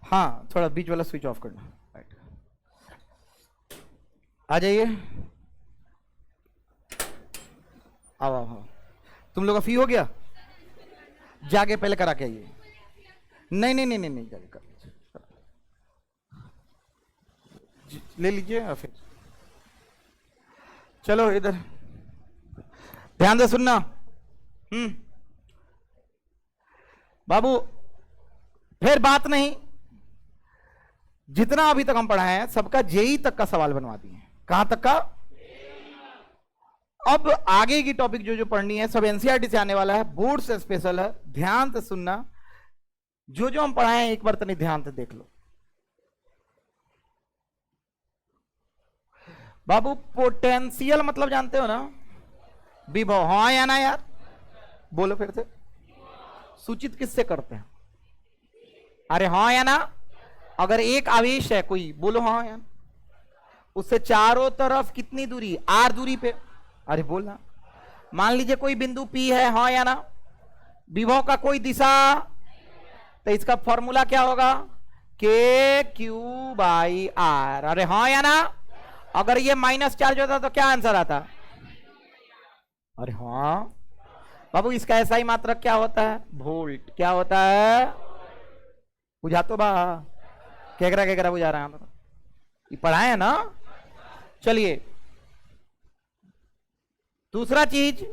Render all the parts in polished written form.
हाँ, थोड़ा बीच वाला स्विच ऑफ करना। राइट, आ जाइए। आओ आओ आओ। तुम लोग का फी हो गया? जाके पहले करा के आइए। नहीं नहीं नहीं नहीं नहीं, जाके कर लीजिए, ले लीजिए और फिर चलो इधर ध्यान से सुनना। बाबू, फिर बात नहीं, जितना अभी तक हम पढ़ाए हैं सबका जेई तक का सवाल बनवा दिए। कहां तक का? अब आगे की टॉपिक जो जो पढ़नी है सब एनसीईआरटी से आने वाला है, बोर्ड से स्पेशल है। ध्यान से सुनना, जो जो हम पढ़ाए हैं एक बार तनी ध्यान से देख लो। बाबू, पोटेंशियल मतलब जानते हो ना? विभव। हाँ या ना यार? बोलो फिर से। सूचित किससे करते हैं? अरे हाँ या ना? अगर एक आवेश है कोई, बोलो हाँ या ना, उससे चारों तरफ कितनी दूरी? आर दूरी पे। अरे बोलना। मान लीजिए कोई बिंदु P है, हाँ या ना? विभव का कोई दिशा, तो इसका फॉर्मूला क्या होगा? के क्यू बाई आर। अरे हाँ या ना? अगर ये माइनस चार्ज होता तो क्या आंसर आता? अरे हाँ बाबू, इसका ऐसा ही मात्रक क्या होता है? वोल्ट। क्या होता है? बुझा तो बा, केकरा बुझा रहा है, ये पढ़ाए है ना? चलिए दूसरा चीज,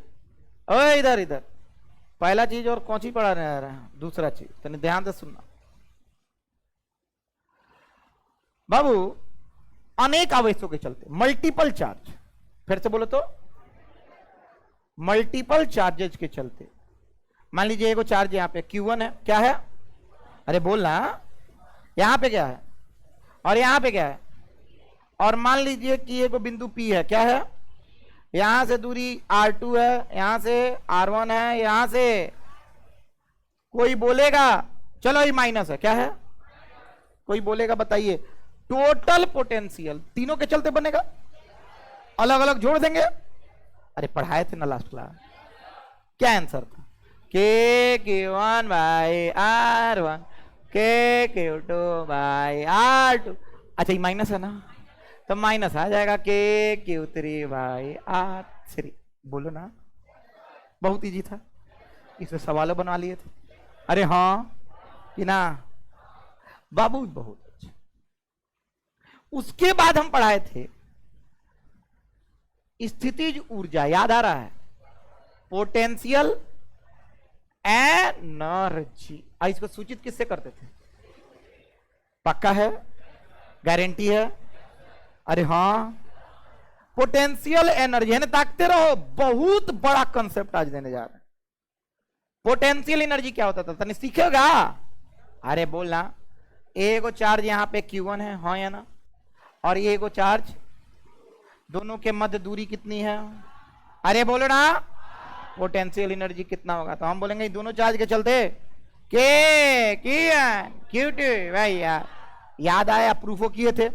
ओए इधर इधर, पहला चीज और कौन सी पढ़ा रहे हैं? दूसरा चीज तने ध्यान से सुनना। बाबू, अनेक आवेशों के चलते मल्टीपल चार्ज, फिर से बोलो तो, मल्टीपल चार्जेस के चलते, मान लीजिए एगो चार्ज यहां पे Q1 है, क्या है? अरे बोलना। यहां पे क्या है और यहां पे क्या है? और मान लीजिए कि एगो बिंदु P है, क्या है? यहां से दूरी R2 है, यहां से R1 है, यहां से कोई बोलेगा चलो ये माइनस है, क्या है? कोई बोलेगा बताइए टोटल पोटेंशियल तीनों के चलते बनेगा, अलग अलग जोड़ देंगे। अरे पढ़ाए थे ना लास्ट क्लास, क्या आंसर था? के Q1 बाई R1 के Q2 बाई R2। अच्छा ये माइनस है ना, तो माइनस आ जाएगा के Q3 बाई R3। बोलो ना, बहुत इजी था, इसमें सवालों बनवा लिए थे। अरे हाँ कि ना बाबू? बहुत अच्छा। उसके बाद हम पढ़ाए थे स्थितिज ऊर्जा, याद आ रहा है? Potential energy. इसको सूचित किससे करते थे? पक्का है? गारंटी है? अरे हाँ, पोटेंशियल एनर्जी है ना, ताकते रहो, बहुत बड़ा कंसेप्ट आज देने जा रहे हैं। पोटेंशियल एनर्जी क्या होता था तने सीखेगा? अरे बोलना, एगो चार्ज यहां पे Q1 है, हाँ या ना? और ये एगो चार्ज, दोनों के मध्य दूरी कितनी है? अरे बोलो ना, पोटेंशियल एनर्जी कितना होगा? तो हम बोलेंगे दोनों चार्ज के चलते के Q2 भाई यार, याद आया? प्रूफो किए थे।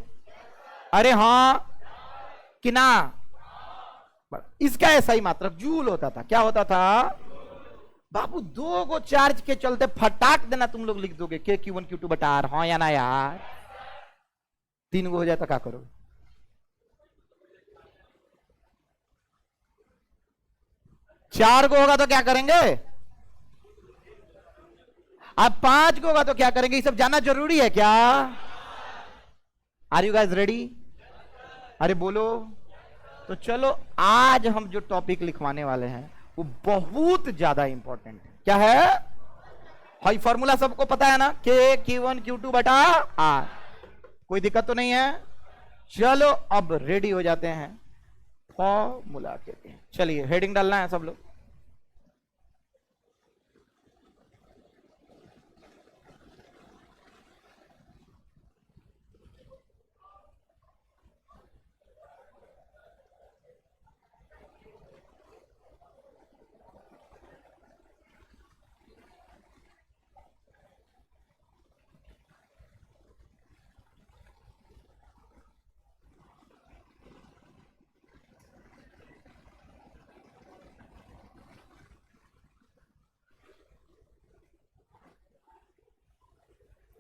अरे हाँ कि ना? इसका ऐसा ही मात्रक जूल होता था। क्या होता था बाबू? दो गो चार्ज के चलते फटाक देना तुम लोग लिख दोगे के Q1 Q2 बटा R, हाँ या ना यार? तीन गो हो जाए तो क्या करोगे? चार को होगा तो क्या करेंगे? अब पांच को होगा तो क्या करेंगे? ये सब जानना जरूरी है क्या? Are you guys ready? अरे बोलो। तो चलो आज हम जो टॉपिक लिखवाने वाले हैं वो बहुत ज्यादा इंपॉर्टेंट है। क्या है? हाई फॉर्मूला सबको पता है ना, के Q1 Q2 बटा R। कोई दिक्कत तो नहीं है? चलो अब रेडी हो जाते हैं फॉर्मूला के लिए। चलिए हेडिंग डालना है सब लोग।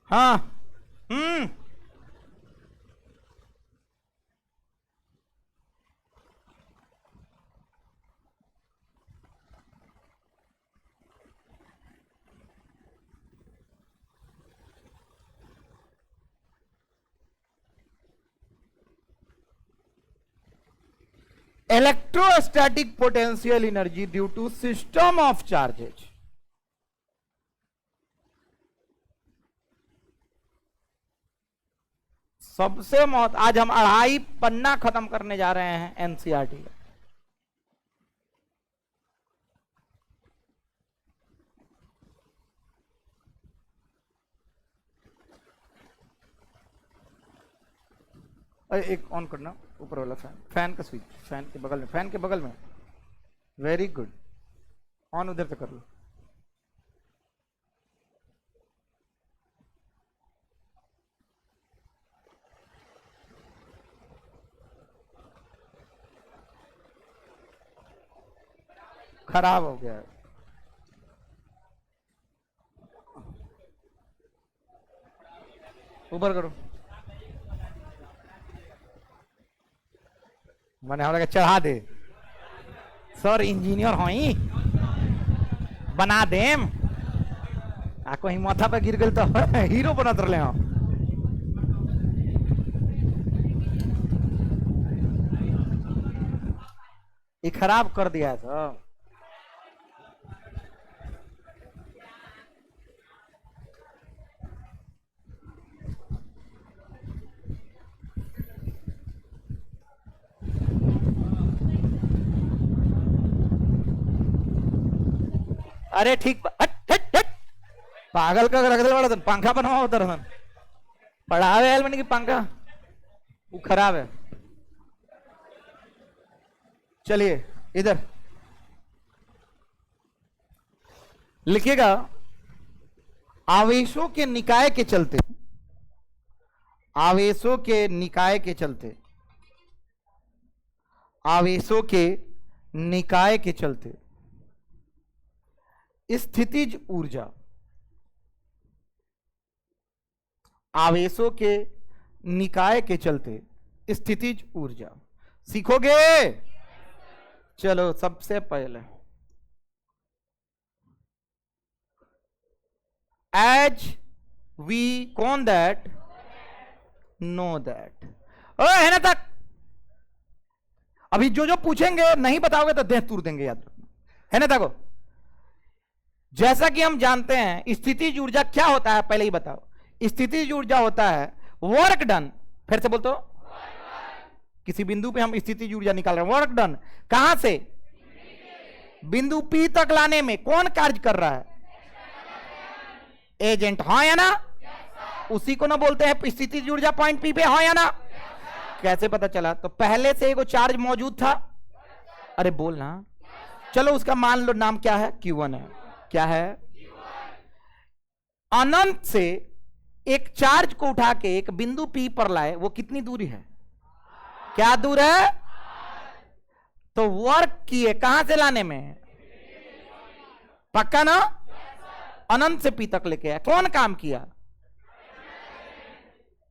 हाँ हम्म, electrostatic potential energy due to system of charges. सबसे मौत आज हम 2.5 पन्ना खत्म करने जा रहे हैं एनसीईआरटी का। एक ऑन करना ऊपर वाला फैन, फैन का स्विच, फैन के बगल में, फैन के बगल में। वेरी गुड, ऑन उधर से कर लो। खराब हो गया है। ऊपर करो। मैंने हमरा के चढ़ा दे सर, इंजीनियर होई बना देम आ कहीं माथा पे गिर गई तो हीरो बनत रहे हो। ये खराब कर दिया है सब। अरे ठीक, हट हट हट, पागल का रख दे बड़ा तन, पंखा बनवा उधर तन पढ़ावे हेलमेट की पंखा, वो खराब है। चलिए इधर लिखिएगा, आवेशों के निकाय के चलते, आवेशों के निकाय के चलते, आवेशों के निकाय के चलते स्थितिज ऊर्जा, आवेशों के निकाय के चलते स्थितिज ऊर्जा सीखोगे। चलो सबसे पहले एज वी कौन दैट नो दैट, है ना तक। अभी जो जो पूछेंगे नहीं बताओगे तो देह तूर देंगे, याद रखना, है ना तक। जैसा कि हम जानते हैं स्थितिज ऊर्जा क्या होता है, पहले ही बताओ। स्थितिज ऊर्जा होता है वर्क डन, फिर से बोल तो, किसी बिंदु पे हम स्थितिज ऊर्जा निकाल रहे हैं, वर्क डन कहां से, बिंदु पी तक लाने में कौन कार्य कर रहा है, एजेंट, हाँ या ना, उसी को ना बोलते हैं स्थितिज ऊर्जा पॉइंट पी पे, हाँ या ना। कैसे पता चला, तो पहले से एक चार्ज मौजूद था, अरे बोलना, चलो उसका मान लो नाम क्या है, Q1 है, क्या है, अनंत से एक चार्ज को उठा के एक बिंदु P पर लाए, वो कितनी दूरी है, क्या दूर है, तो वर्क किए कहां से लाने में, पक्का ना, अनंत से P तक लेके आया, कौन काम किया,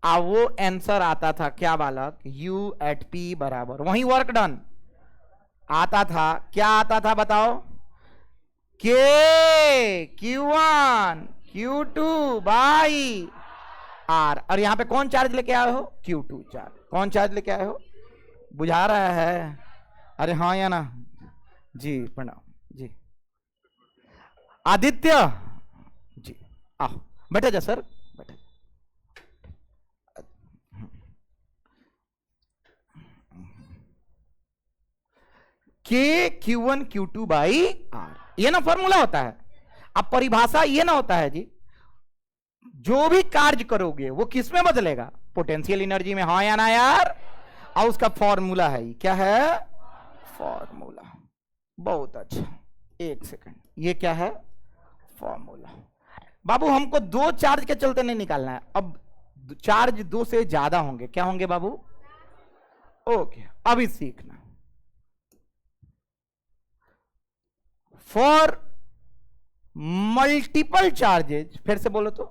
वो आंसर आता था क्या बालक, U at P बराबर, वही वर्क डन आता था, क्या आता था बताओ, K Q1 Q2 by R, और यहां पे कौन चार्ज लेके आए हो, Q2 चार्ज, कौन चार्ज लेके आए हो, बुझा रहा है, अरे हाँ या ना, जी प्रणाम जी, आदित्य जी आओ बैठे जा सर, बैठे। K Q1 Q2 by R, ये ना फॉर्मूला होता है। अब परिभाषा ये ना होता है जी, जो भी कार्य करोगे वो किस में बदलेगा, पोटेंशियल एनर्जी में, हाँ या ना यार, और उसका फॉर्मूला है, क्या है, फॉर्मूला, बहुत अच्छा, एक सेकंड, ये क्या है, फॉर्मूला। बाबू हमको दो चार्ज के चलते नहीं निकालना है, अब चार्ज दो से ज्यादा होंगे, क्या होंगे बाबू, ओके, अभी सीखना, फॉर मल्टीपल चार्जेज, फिर से बोलो तो,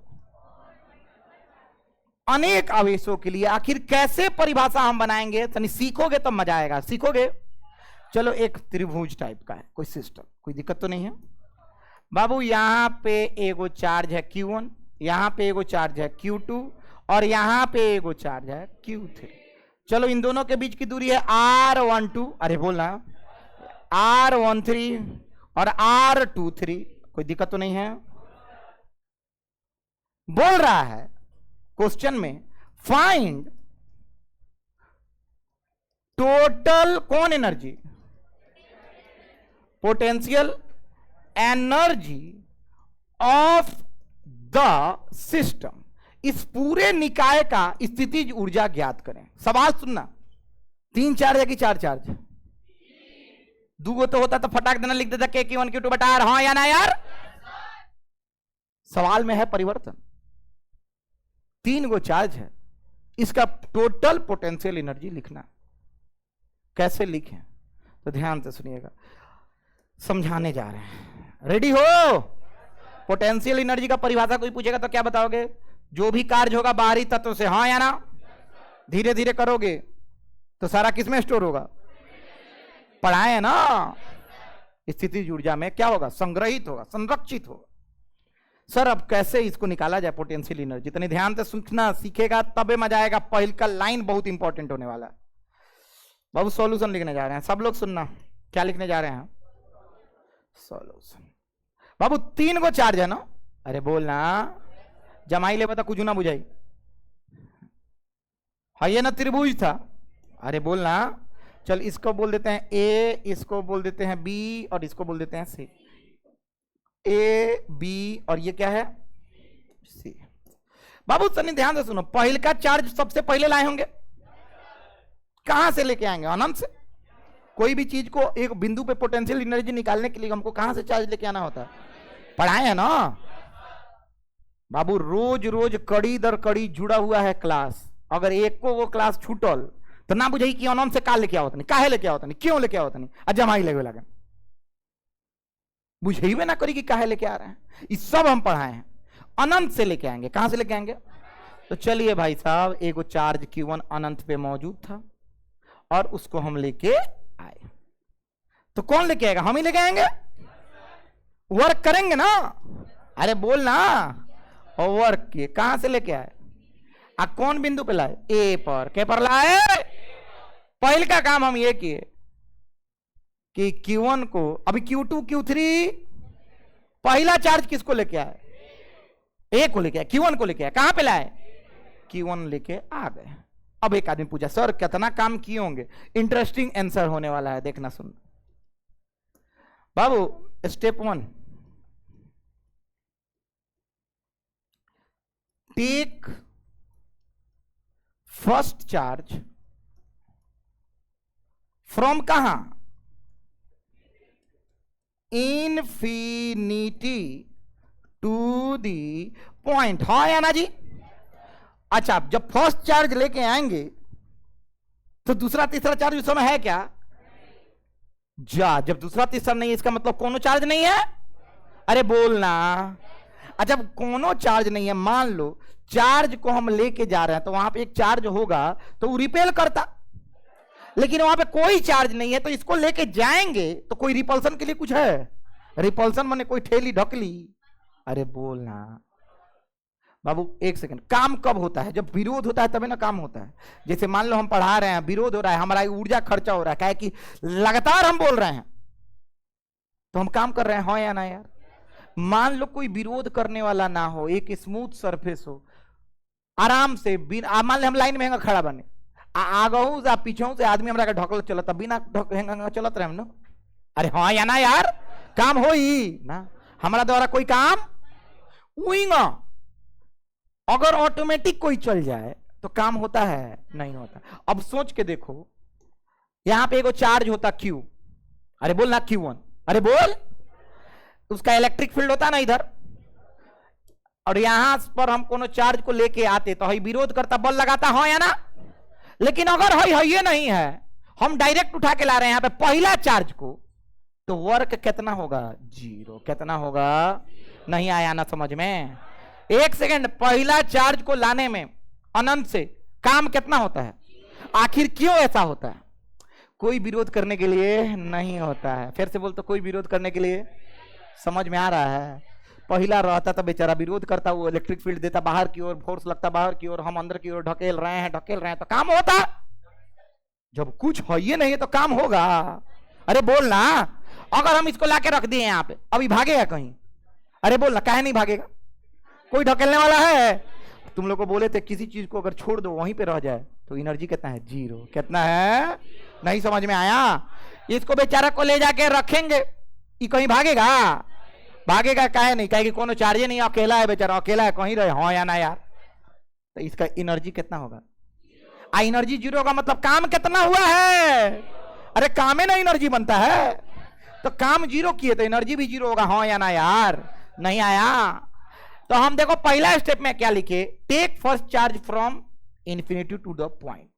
अनेक आवेशों के लिए आखिर कैसे परिभाषा हम बनाएंगे, तनी सीखोगे तो मजा आएगा। सीखोगे? चलो, एक त्रिभुज टाइप का है कोई सिस्टम, कोई दिक्कत तो नहीं है बाबू। यहां पे एगो चार्ज है Q1, यहां पे एगो चार्ज है Q2 और यहां पे एगो चार्ज है Q3। चलो, इन दोनों के बीच की दूरी है R12, अरे बोलना, R13 और R23। कोई दिक्कत तो नहीं है? बोल रहा है क्वेश्चन में, फाइंड टोटल कौन energy, potential energy of the system. इस पूरे निकाय का स्थितिज ऊर्जा ज्ञात करें। सवाल सुनना, 3 चार्ज है कि 4 चार्ज? 2 तो होता तो फटाक देना लिख देता Q1 Q2 बटा R। हाँ या ना यार? सवाल में है परिवर्तन। 3 गो चार्ज है, इसका टोटल पोटेंशियल एनर्जी लिखना। कैसे लिखें तो ध्यान से सुनिएगा, समझाने जा रहे हैं। रेडी हो? पोटेंशियल एनर्जी का परिभाषा कोई पूछेगा तो क्या बताओगे? जो भी कार्य होगा बाहरी तत्व से, हाँ या ना? धीरे धीरे करोगे तो सारा किसमें स्टोर होगा? पढ़ाए है ना? स्थितिज ऊर्जा में क्या होगा? संग्रहित होगा, संरक्षित होगा। सर अब कैसे इसको निकाला जाए पोटेंशियल एनर्जी? इतने ध्यान से सुनना, सीखेगा तबे मजा आएगा। पहल का लाइन बहुत इंपॉर्टेंट होने वाला है बाबू। सॉल्यूशन लिखने जा रहे हैं, सब लोग सुनना। क्या लिखने जा रहे हैं? सॉल्यूशन। बाबू 3 गो चार्ज है ना? अरे बोलना, जमाई ले बता, कुछ ना बुझाई। हाँ ये ना त्रिभुज था? अरे बोलना। चल, इसको बोल देते हैं A, इसको बोल देते हैं B और इसको बोल देते हैं C। A, B और ये क्या है? C। बाबू सनी ध्यान से सुनो, पहले का चार्ज सबसे पहले लाए होंगे, कहां से लेके आएंगे? अनंत से। कोई भी चीज को एक बिंदु पे पोटेंशियल एनर्जी निकालने के लिए हमको कहां से चार्ज लेके आना होता है? पढ़ाए है ना बाबू? रोज रोज कड़ी दर कड़ी जुड़ा हुआ है क्लास। अगर एक को वो क्लास छूटल तो ना बुझाई कि अनंत से का लेके आवत नहीं, काहे लेके आवत नहीं, क्यों लेके आवत नहीं, अजमाई लगे लगे बुझेबे ना करी कि काहे लेके आ रहे हैं। इस सब हम पढ़ाए हैं, अनंत से लेके आएंगे। कहां से लेके आएंगे? तो चलिए भाई साहब, एगो चार्ज Q1 अनंत पे मौजूद था और उसको हम लेके आए। तो कौन लेके आएगा? हम ही लेके आएंगे। वर्क करेंगे ना? अरे बोल ना। और वर्क किए, कहां से लेके आए? कौन बिंदु पे लाए? ए पर। क्या पर लाए? पहले का काम हम ये किए कि Q1 को, अभी Q2 Q3, पहला चार्ज किसको लेके आए? ए को लेके आए, Q1 को लेके आए। कहां पे लाए? Q1 लेके आ गए। अब एक आदमी पूछा, सर कितना काम किए होंगे? इंटरेस्टिंग आंसर होने वाला है, देखना सुन बाबू। Step 1, take first charge from कहां? Infinity to the point. हाँ या ना जी? अच्छा, जब फर्स्ट चार्ज लेके आएंगे तो दूसरा तीसरा चार्ज उस समय है क्या? जब दूसरा तीसरा नहीं है, इसका मतलब कोनो चार्ज नहीं है। अरे बोलना। अच्छा, जब कोनो चार्ज नहीं है, मान लो चार्ज को हम लेके जा रहे हैं तो वहां पे एक चार्ज होगा तो वो रिपेल करता, लेकिन वहां पे कोई चार्ज नहीं है तो इसको लेके जाएंगे तो कोई रिपल्सन के लिए कुछ है? रिपल्सन माने कोई ठेली ढकली। अरे बोलना बाबू, एक सेकंड। काम कब होता है? जब विरोध होता है तभी ना काम होता है। जैसे मान लो हम पढ़ा रहे हैं, विरोध हो रहा है, हमारा ऊर्जा खर्चा हो रहा है, क्या है कि लगातार हम बोल रहे हैं तो हम काम कर रहे हैं। हाँ या ना यार? मान लो कोई विरोध करने वाला ना हो, एक स्मूथ सरफेस हो, आराम से बिना, मान लो हम लाइन में खड़ा बने, आगहू से पीछे से आदमी हमारा ढकल चलता, बिना चलत रहे हम ना। अरे हाँ या ना यार? काम हो ही ना, हमारा द्वारा कोई काम हुईगा। अगर ऑटोमेटिक कोई चल जाए तो काम होता है? नहीं होता। अब सोच के देखो, यहां पे एगो चार्ज होता Q, अरे बोल ना Q1, अरे बोल, उसका इलेक्ट्रिक फील्ड होता ना इधर, और यहां पर हम कोनो चार्ज को लेके आते तो हई विरोध करता, बल लगाता। हाँ या ना? लेकिन अगर हई ये नहीं है, हम डायरेक्ट उठा के ला रहे हैं यहाँ पे पहला चार्ज को, तो वर्क कितना होगा? 0। कितना होगा? नहीं आया ना समझ में? एक सेकेंड, पहला चार्ज को लाने में अनंत से काम कितना होता है? आखिर क्यों ऐसा होता है? कोई विरोध करने के लिए नहीं होता है। फिर से बोलते, कोई विरोध करने के लिए। समझ में आ रहा है? पहला रहता था बेचारा विरोध करता, वो इलेक्ट्रिक फील्ड देता बाहर की ओर, फोर्स लगता बाहर की ओर, हम अंदर की ओर ढकेल रहे हैं तो काम होता। जब कुछ है ही नहीं तो काम होगा? अरे बोलना, अगर हम इसको लाके रख दिए यहाँ पे, अभी भागेगा कहीं? अरे बोलना, काहे नहीं भागेगा? कोई ढकेलने वाला है? तुम लोग को बोले थे किसी चीज को अगर छोड़ दो वहीं पे रह जाए तो एनर्जी कितना है? 0। कितना है? नहीं समझ में आया? इसको बेचारा को ले जाके रखेंगे, ये कहीं भागेगा? भागेगा काहे नहीं? कहेगी कोनो चार्ज नहीं, अकेला है बेचारा, अकेला है, कहीं रहे, हाँ या ना यार? तो इसका एनर्जी कितना होगा? एनर्जी 0 होगा, मतलब काम कितना हुआ है? अरे काम में ना एनर्जी बनता है, तो काम 0 किए तो एनर्जी भी 0 होगा, हाँ या ना यार? नहीं आया? तो हम देखो पहला स्टेप में क्या लिखे, take first charge from infinity to the point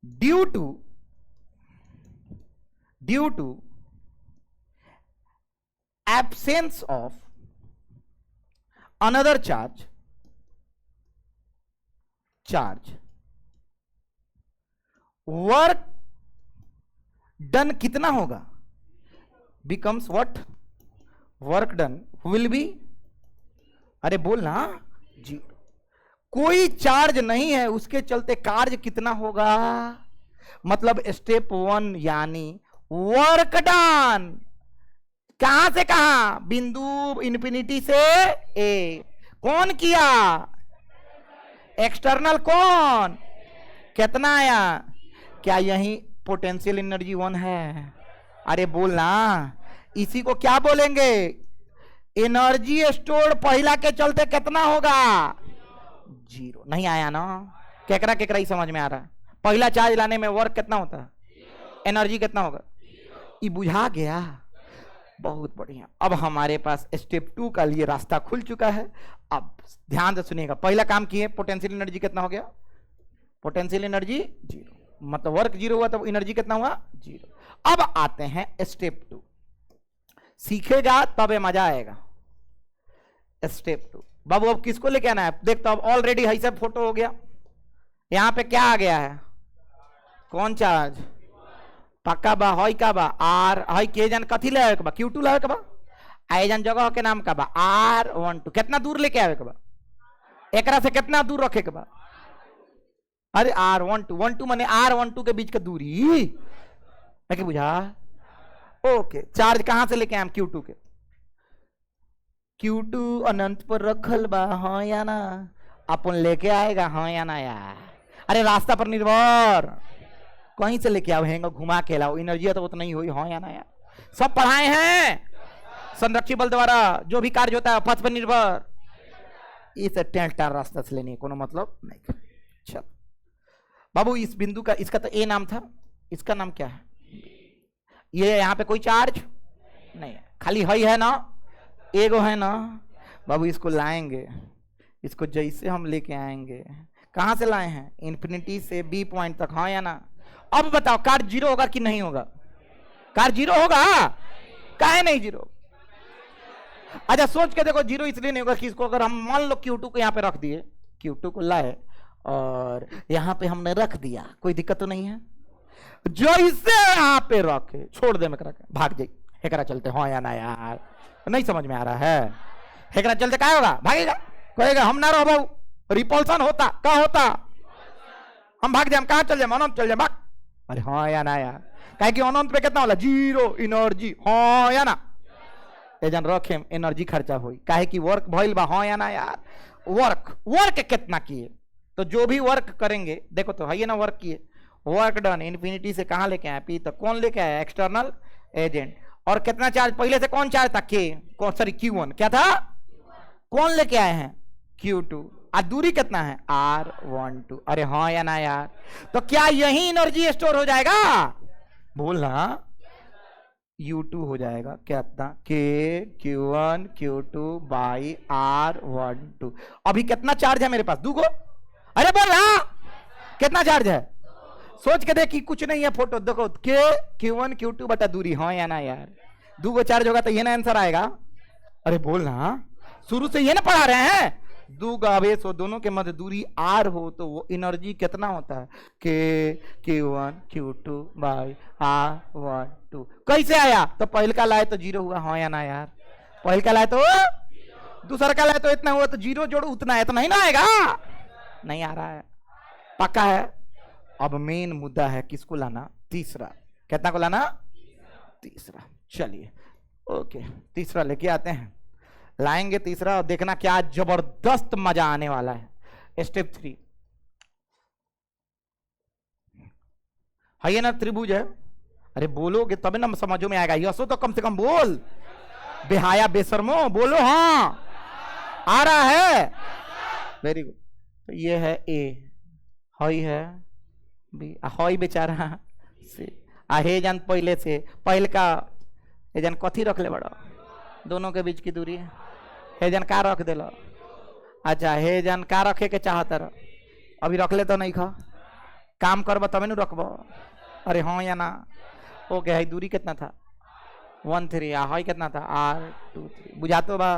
due to absence of another charge work done कितना होगा? becomes what? work done will be, अरे बोलना जी, कोई चार्ज नहीं है उसके चलते कार्य कितना होगा? मतलब स्टेप 1 यानी वर्क डन। कहां से कहां? बिंदु इंफिनिटी से ए। कौन किया? एक्सटर्नल। कौन? कितना आया? क्या यही पोटेंशियल एनर्जी 1 है? अरे बोलना, इसी को क्या बोलेंगे? एनर्जी स्टोर पहला के चलते कितना होगा? 0। नहीं आया ना? केकरा केकरा ही समझ में आ रहा है? पहला चार्ज लाने में वर्क कितना होता है? एनर्जी कितना होगा? ये बुझा गया? बहुत बढ़िया। अब हमारे पास स्टेप 2 का लिए रास्ता खुल चुका है। अब ध्यान से सुनिएगा, पहला काम किए, पोटेंशियल एनर्जी कितना हो गया? पोटेंशियल एनर्जी 0, मतलब वर्क 0 हुआ तो एनर्जी कितना हुआ? 0। अब आते हैं स्टेप 2। सीखेगा तब ये मजा आएगा। स्टेप 2 बाबू, अब किसको लेके आना है? देखता अब ऑलरेडी है सब फोटो हो गया। यहां पे क्या आ गया है? कौन चार्ज? पक्का बा, हई का बा आर, हई के जन कथी ले आवे के बा? Q2 लावे के बा। आई जन जगह के नाम का बा R12। कितना दूर लेके आवे के बा? एकरा से कितना दूर रखे के बा? अरे R12 माने R12 के बीच का दूरी, मैं क्या बुझा? ओके, चार्ज कहां से लेके आए हम? Q2 के। Q2 अनंत पर रखल बा, हाँ या ना? अपन लेके आएगा, हाँ या ना यार? अरे रास्ता पर निर्भर, कहीं से लेके आओ, हैंगा घुमा के लाओ, एनर्जी तो उतना ही हुई, हाँ या ना यार? सब पढ़ाए हैं संरक्षित बल द्वारा, जो भी कार्य होता है पथ पर निर्भर। इस टेंटार रास्ता से लेने कोनो मतलब नहीं। चल बाबू, इस बिंदु का, इसका तो ए नाम था, इसका नाम क्या है? ये यहाँ पे कोई चार्ज नहीं है, खाली हई है ना, एगो है ना बाबू। इसको लाएंगे, इसको जैसे हम लेके आएंगे, कहां से लाए हैं? इंफिनिटी से बी पॉइंट तक, हाँ या ना? अब बताओ कार्य 0 होगा कि नहीं होगा? कार्य 0 होगा। काहे नहीं 0? अच्छा सोच के देखो, 0 इसलिए नहीं होगा कि इसको अगर हम मान लो Q2 को यहाँ पे रख दिए, Q2 को लाए और यहाँ पे हमने रख दिया, कोई दिक्कत तो नहीं है? जो इसे यहाँ पे रखे, छोड़ दे, मैं भाग जाए, हेकरा चलते, हाँ या ना यार? नहीं समझ में आ रहा है? हेकरा चलते क्या होगा? भागेगा, कहेगा हम ना रहो बाबू, रिपल्सन होता, क्या होता? हम भाग जाए, हम कहाँ चल जाए? अनंत चल जाए, भाग। अरे हाँ या ना यार? कहे कि अनंत पे कितना होला? 0 एनर्जी, हाँ या ना? जन रखे एनर्जी खर्चा हुई, काहे कि वर्क भइल बा, हाँ या ना यार? वर्क कितना किए? तो जो भी वर्क करेंगे, देखो तो है ना, वर्क किए, वर्क डन इन्फिनिटी से कहां लेके आए? पी तक। कौन लेके आया? External agent. और कितना चार्ज पहले से? कौन चार्ज था? के, सॉरी Q1। क्या था? कौन लेके आए हैं? Q2। और दूरी कितना है? R12। अरे हाँ या ना यार? तो क्या यही एनर्जी स्टोर हो जाएगा? बोलना, U2 हो जाएगा। कितना? K Q1 Q2 by R12। अभी कितना चार्ज है मेरे पास? 2 गो। अरे बोलना, कितना चार्ज है? सोच के देख कि कुछ नहीं है, फोटो देखो, K Q1 Q2 बटा दूरी, हाँ या ना यार? 2 गो चार्ज होगा तो ये ना आंसर आएगा? अरे बोलना, शुरू से ये ना पढ़ा रहे हैं, दो आवेश हो, दोनों के मध्य दूरी r हो तो वो एनर्जी कितना होता है, Q1 Q2 बाई R1 2। कैसे आया, तो पहले का लाए तो जीरो हुआ, हाँ या ना यार, पहले का लाए तो, दूसरा का लाए तो इतना हुआ, तो जीरो जोड़ो उतना, इतना ही ना आएगा, नहीं आ रहा है, पक्का है। अब मेन मुद्दा है किसको लाना, तीसरा, कितना को लाना, तीसरा। चलिए ओके, तीसरा लेके आते हैं, लाएंगे तीसरा, और देखना क्या जबरदस्त मजा आने वाला है। स्टेप 3 है ये ना, त्रिभुज है, अरे बोलोगे तब ना समझ में आएगा, यसो तो कम से कम बोल, बेहाया बेशर्मो बोलो, हाँ आ रहा है, वेरी गुड। तो ये है ए, हई है बी, हई बेचारा से, हे जान पहले से, पहले का हे जान कथी रख ले बड़ा, दोनों के बीच की दूरी है, हे जान का रख दे लो, अच्छा हे जान का रखे के चाहता रह, अभी रख ले तो नहीं खा, काम करब तब न रखब, अरे हाँ या ना, ओके है दूरी कितना था 1 3, हाई कितना था R2 3, बुझा तो बा।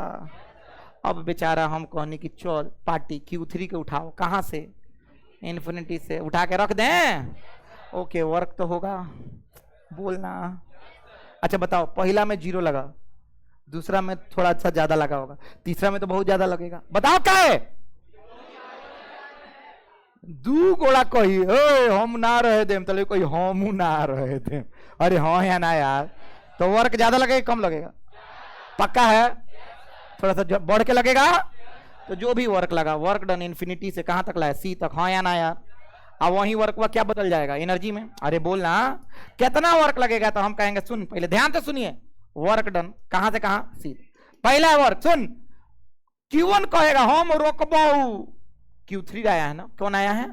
अब बेचारा हम कहने की चल पार्टी Q3 के उठाओ, कहाँ से, इन्फिनिटी से उठा के रख दें, ओके वर्क तो होगा, बोलना। अच्छा बताओ, पहला में 0 लगा, दूसरा में थोड़ा अच्छा ज्यादा लगा होगा, तीसरा में तो बहुत ज्यादा लगेगा, बताओ क्या है, दू गोड़ा कही हम ना रहे देम, तो कोई हम ना रहे देम, अरे हाँ या ना यार, तो वर्क ज्यादा लगेगा कम लगेगा, पक्का है, थोड़ा सा बढ़ के लगेगा, तो जो भी वर्क लगा, वर्क डन इन्फिनिटी से कहां तक लाया, सी तक, हाँ या ना यार। अब वही वर्क हुआ क्या बदल जाएगा एनर्जी में, अरे बोलना कितना वर्क लगेगा, तो हम कहेंगे सुन पहले ध्यान से सुनिए, वर्क डन कहां से कहां, सी, पहला वर्क सुन, Q1 कहेगा हम रोकबाऊ, Q3 आया है ना, कौन आया है,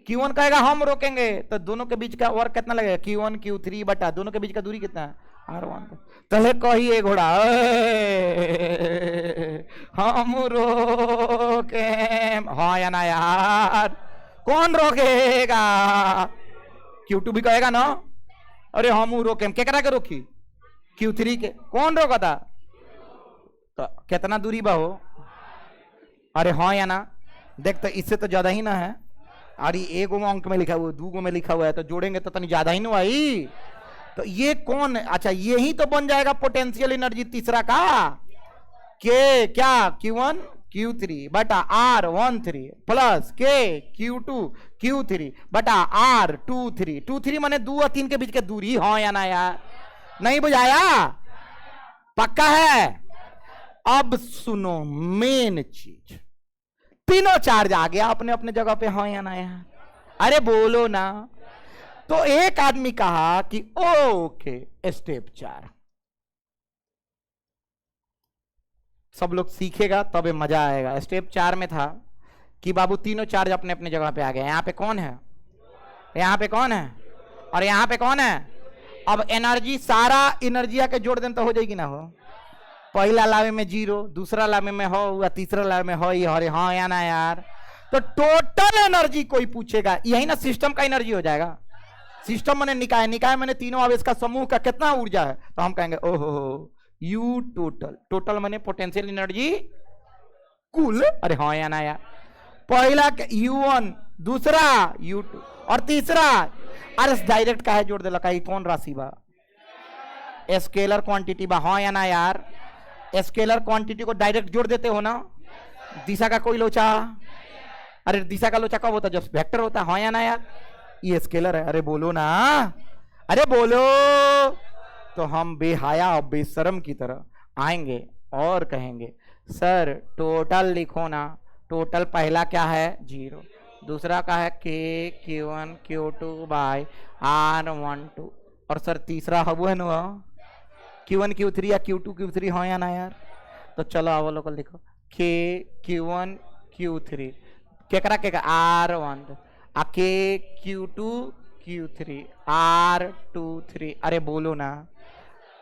Q1 कहेगा हम रोकेंगे, तो दोनों के बीच का वर्क कितना लगेगा, Q1 Q3 बटा दोनों के बीच का दूरी कितना है, R1। तले कही घोड़ा हम रोके, हाँ या ना यार, कौन रोकेगा, Q2 भी कहेगा ना, अरे हम रोके, क्या करा के रोकी, Q3 के, कौन रोका था, तो कितना दूरी बा हो, अरे हाँ या ना, देख तो इससे तो ज्यादा ही ना है, अरे एक अंक में लिखा हुआ है, 2 में लिखा हुआ है, तो जोड़ेंगे तो तनी ज्यादा ही ना आई, तो ये कौन, अच्छा यही तो बन जाएगा पोटेंशियल एनर्जी तीसरा का, के क्या Q1 Q3 बटा R13 प्लस के Q2 Q3 बटा R23, 23 माने 2 और 3 के बीच के दूरी, हाँ या ना यार, नहीं बुझाया, पक्का है। अब सुनो मेन चीज, तीनों चार्ज आ गया अपने अपने जगह पे, हाँ या ना यार, अरे बोलो ना। तो एक आदमी कहा कि ओके स्टेप 4, सब लोग सीखेगा तब मजा आएगा। स्टेप 4 में था कि बाबू तीनों चार्ज अपने अपने जगह पे आ गए, यहां पे कौन है, यहां पे कौन है, और यहां पे कौन है। अब एनर्जी सारा एनर्जी आके जोड़ दें तो हो जाएगी ना, हो पहला लावे में 0, दूसरा लावे में हो हुआ, तीसरा लावे में हो ही, अरे हाँ या ना यार, तो टोटल एनर्जी कोई पूछेगा, यही ना सिस्टम का एनर्जी हो जाएगा, सिस्टम मैंने निकाय, निकाय मैंने तीनों आवेश का समूह का कितना ऊर्जा है, तो हम कहेंगे ओहो यू टोटल, टोटल मैंने पोटेंशियल एनर्जी कुल, अरे हाँ या ना यार, पहला U1, दूसरा U2 और तीसरा, अरे डायरेक्ट का है जोड़ देला, का कौन राशि बा, स्केलर क्वांटिटी बा, हाँ या ना यार, स्केलर क्वांटिटी को डायरेक्ट जोड़ देते हो ना, दिशा का कोई लोचा, अरे दिशा का लोचा कब होता है, जब वेक्टर होता है, हाँ या ना यार, ये स्केलर है, अरे बोलो ना, अरे बोलो। तो हम बेहाया और बेशरम की तरह आएंगे और कहेंगे सर टोटल लिखो ना, टोटल पहला क्या है 0, दूसरा का है के Q1 Q2 बाय R12, और सर तीसरा हबू है ना Q1 Q3 या Q2 Q3, हाँ या ना यार, तो चलो आओ लोग लिखो के Q1 Q3 क्या करा के R1 के Q2 Q3 R23, अरे बोलो ना,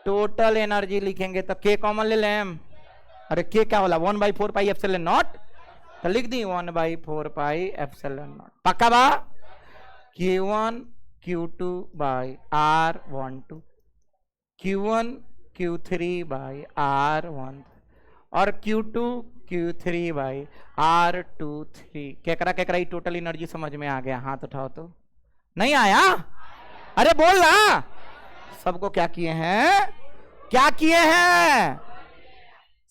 टोटल एनर्जी लिखेंगे तो के कॉमन ले लें, अरे के क्या होला 1/4 पाई एप्सिलॉन नॉट, तो लिख दी 1/4 पाई एप्सिलॉन नॉट, पक्का बा, Q1 Q2 by R12, Q1 Q3 by R1, और Q2 Q3 भाई R23 केकरा ही टोटल एनर्जी समझ में आ गया? हाथ उठाओ तो। नहीं आया? अरे बोल ना। सबको क्या किए हैं? क्या किए हैं?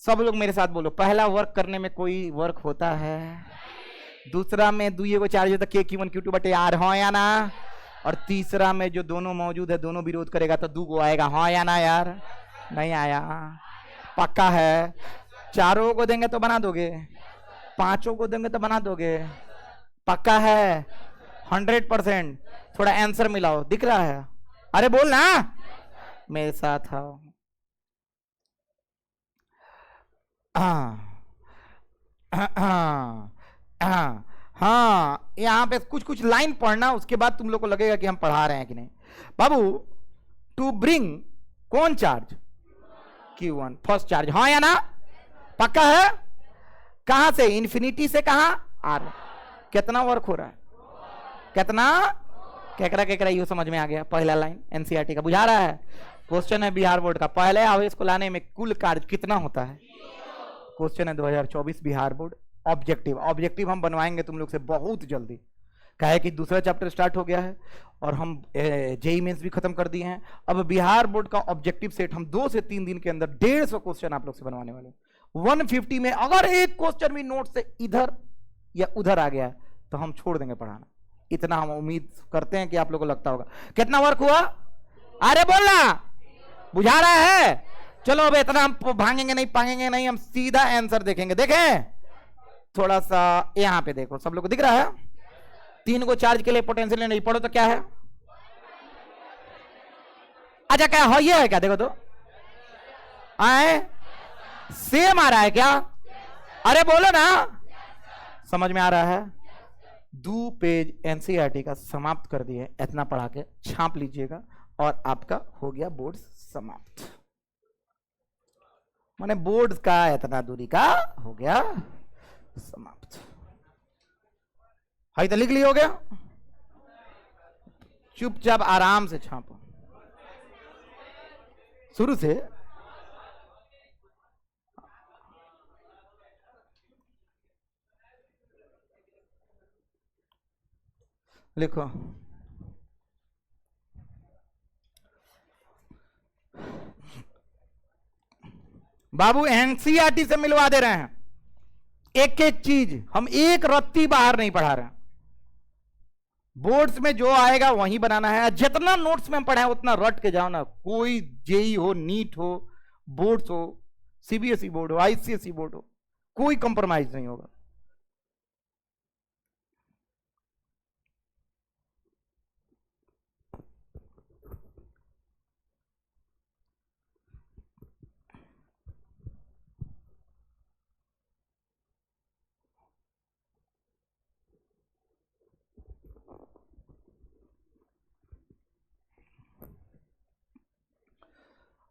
सब लोग मेरे साथ बोलो। पहला वर्क करने में कोई वर्क होता है, दूसरा में दुए को चार्ज होता K Q1 Q2 बटे R, हाँ या ना? और तीसरा में जो दोनों मौजूद है दोनों विरोध करेगा तो 2 को आएगा, हाँ या ना यार? नहीं आया? पक्का है? चारों को देंगे तो बना दोगे, पांचों को देंगे तो बना दोगे? पक्का है? 100%? थोड़ा आंसर मिलाओ, दिख रहा है? अरे बोल ना, मेरे साथ आओ। हाँ, यहाँ पे कुछ लाइन पढ़ना, उसके बाद तुम लोग को लगेगा कि हम पढ़ा रहे हैं कि नहीं। बाबू, टू ब्रिंग कौन चार्ज? Q1 फर्स्ट चार्ज, हाँ या ना? पक्का है? कहां से? इन्फिनिटी से कहां? R। कितना वर्क हो रहा है? कितना? केकरा ये समझ में आ गया? पहला लाइन एनसीईआरटी का बुझा रहा है? क्वेश्चन है बिहार बोर्ड का, पहले आवेश को लाने में कुल कार्य कितना होता है? क्वेश्चन है 2024 बिहार बोर्ड। ऑब्जेक्टिव हम बनवाएंगे तुम लोग से बहुत जल्दी, कहे कि दूसरा चैप्टर स्टार्ट हो गया है और हम जेई मेंस भी खत्म कर दिए हैं। अब बिहार बोर्ड का ऑब्जेक्टिव सेट हम 2 से 3 दिन के अंदर 150 क्वेश्चन आप लोग से बनवाने वाले हैं। 150 में अगर एक क्वेश्चन भी नोट से इधर या उधर आ गया तो हम छोड़ देंगे पढ़ाना। इतना हम उम्मीद करते हैं कि आप लोगों को लगता होगा। कितना वर्क हुआ? अरे बोलना, बुझा रहा है? चलो अब इतना हम भागेंगे नहीं, पाएंगे नहीं, हम सीधा आंसर देखेंगे। देखें थोड़ा सा यहां पे देखो, सब लोग को दिख रहा है? 3 को चार्ज के लिए पोटेंशियल नहीं पढ़ो तो क्या है? अच्छा क्या हो ये है क्या? देखो तो आए सेम आ रहा है क्या? अरे बोलो ना, समझ में आ रहा है? 2 पेज एनसीईआरटी का समाप्त कर दिए, इतना पढ़ा के छाप लीजिएगा और आपका हो गया बोर्ड समाप्त। माने बोर्ड का इतना दूरी का हो गया समाप्त। हाई तो लिख ली, हो गया? चुपचाप आराम से छापो शुरू से। लिखो बाबू, एनसीईआरटी से मिलवा दे रहे हैं एक एक चीज, हम एक रत्ती बाहर नहीं पढ़ा रहे हैं। बोर्ड्स में जो आएगा वही बनाना है। जितना नोट्स में पढ़ा है उतना रट के जाओ ना। कोई जेई हो, नीट हो, बोर्ड्स हो, सीबीएसई बोर्ड हो, आईसीएसई बोर्ड हो, कोई कंप्रोमाइज नहीं होगा।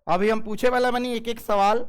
अभी हम पूछे वाला बनी एक एक सवाल।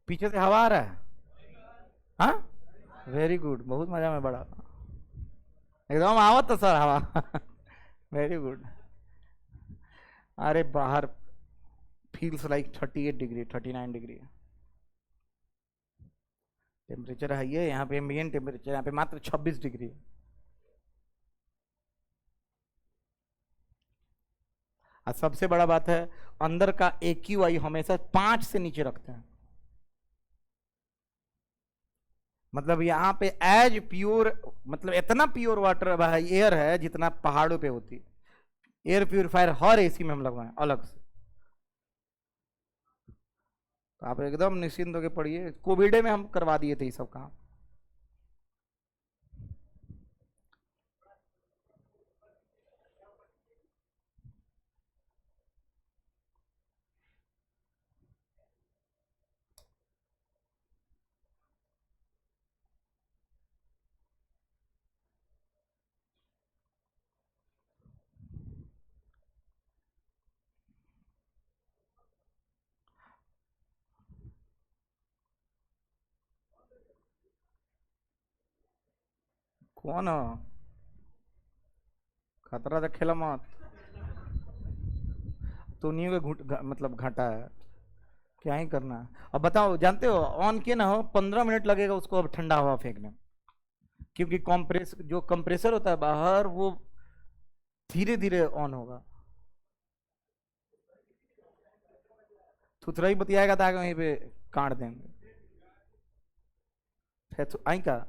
पीछे से हवा आ रहा है? हाँ, वेरी गुड, बहुत मजा में बड़ा एकदम आवत तो सर हवा। Very good. अरे बाहर feels like 38 degree 39 degree temperature है ये। यहाँ पे एम्बिएंट टेम्परेचर यहाँ पे मात्र 26 डिग्री। और सबसे बड़ा बात है अंदर का AQI हमेशा 5 से नीचे रखते हैं। मतलब यहाँ पे एज प्योर, मतलब इतना प्योर वाटर एयर है जितना पहाड़ों पे होती है। एयर प्यूरिफायर हर एसी में हम लगवाएं अलग से। तो आप एकदम निश्चिंत होकर पढ़िए, कोविड में हम करवा दिए थे ये सब काम। कौन हो? खतरा तो खेला मत। तो नहीं के मतलब घाटा है, क्या ही करना है। अब बताओ, जानते हो ऑन किए ना हो 15 मिनट लगेगा उसको अब ठंडा हवा फेंकने में, क्योंकि जो कंप्रेसर होता है बाहर वो धीरे धीरे ऑन होगा। थुथरा ही बतियाएगा तो आगे वहीं पे काट देंगे। है तो आई का।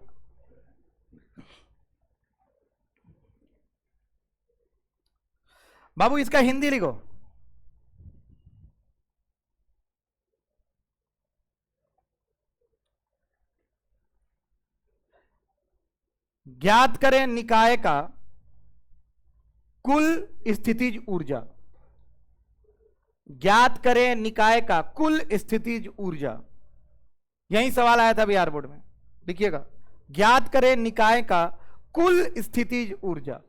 बाबू इसका हिंदी लिखो। ज्ञात करें निकाय का कुल स्थितिज ऊर्जा। ज्ञात करें निकाय का कुल स्थितिज ऊर्जा। यही सवाल आया था बिहार बोर्ड में, लिखिएगा। ज्ञात करें निकाय का कुल स्थितिज ऊर्जा।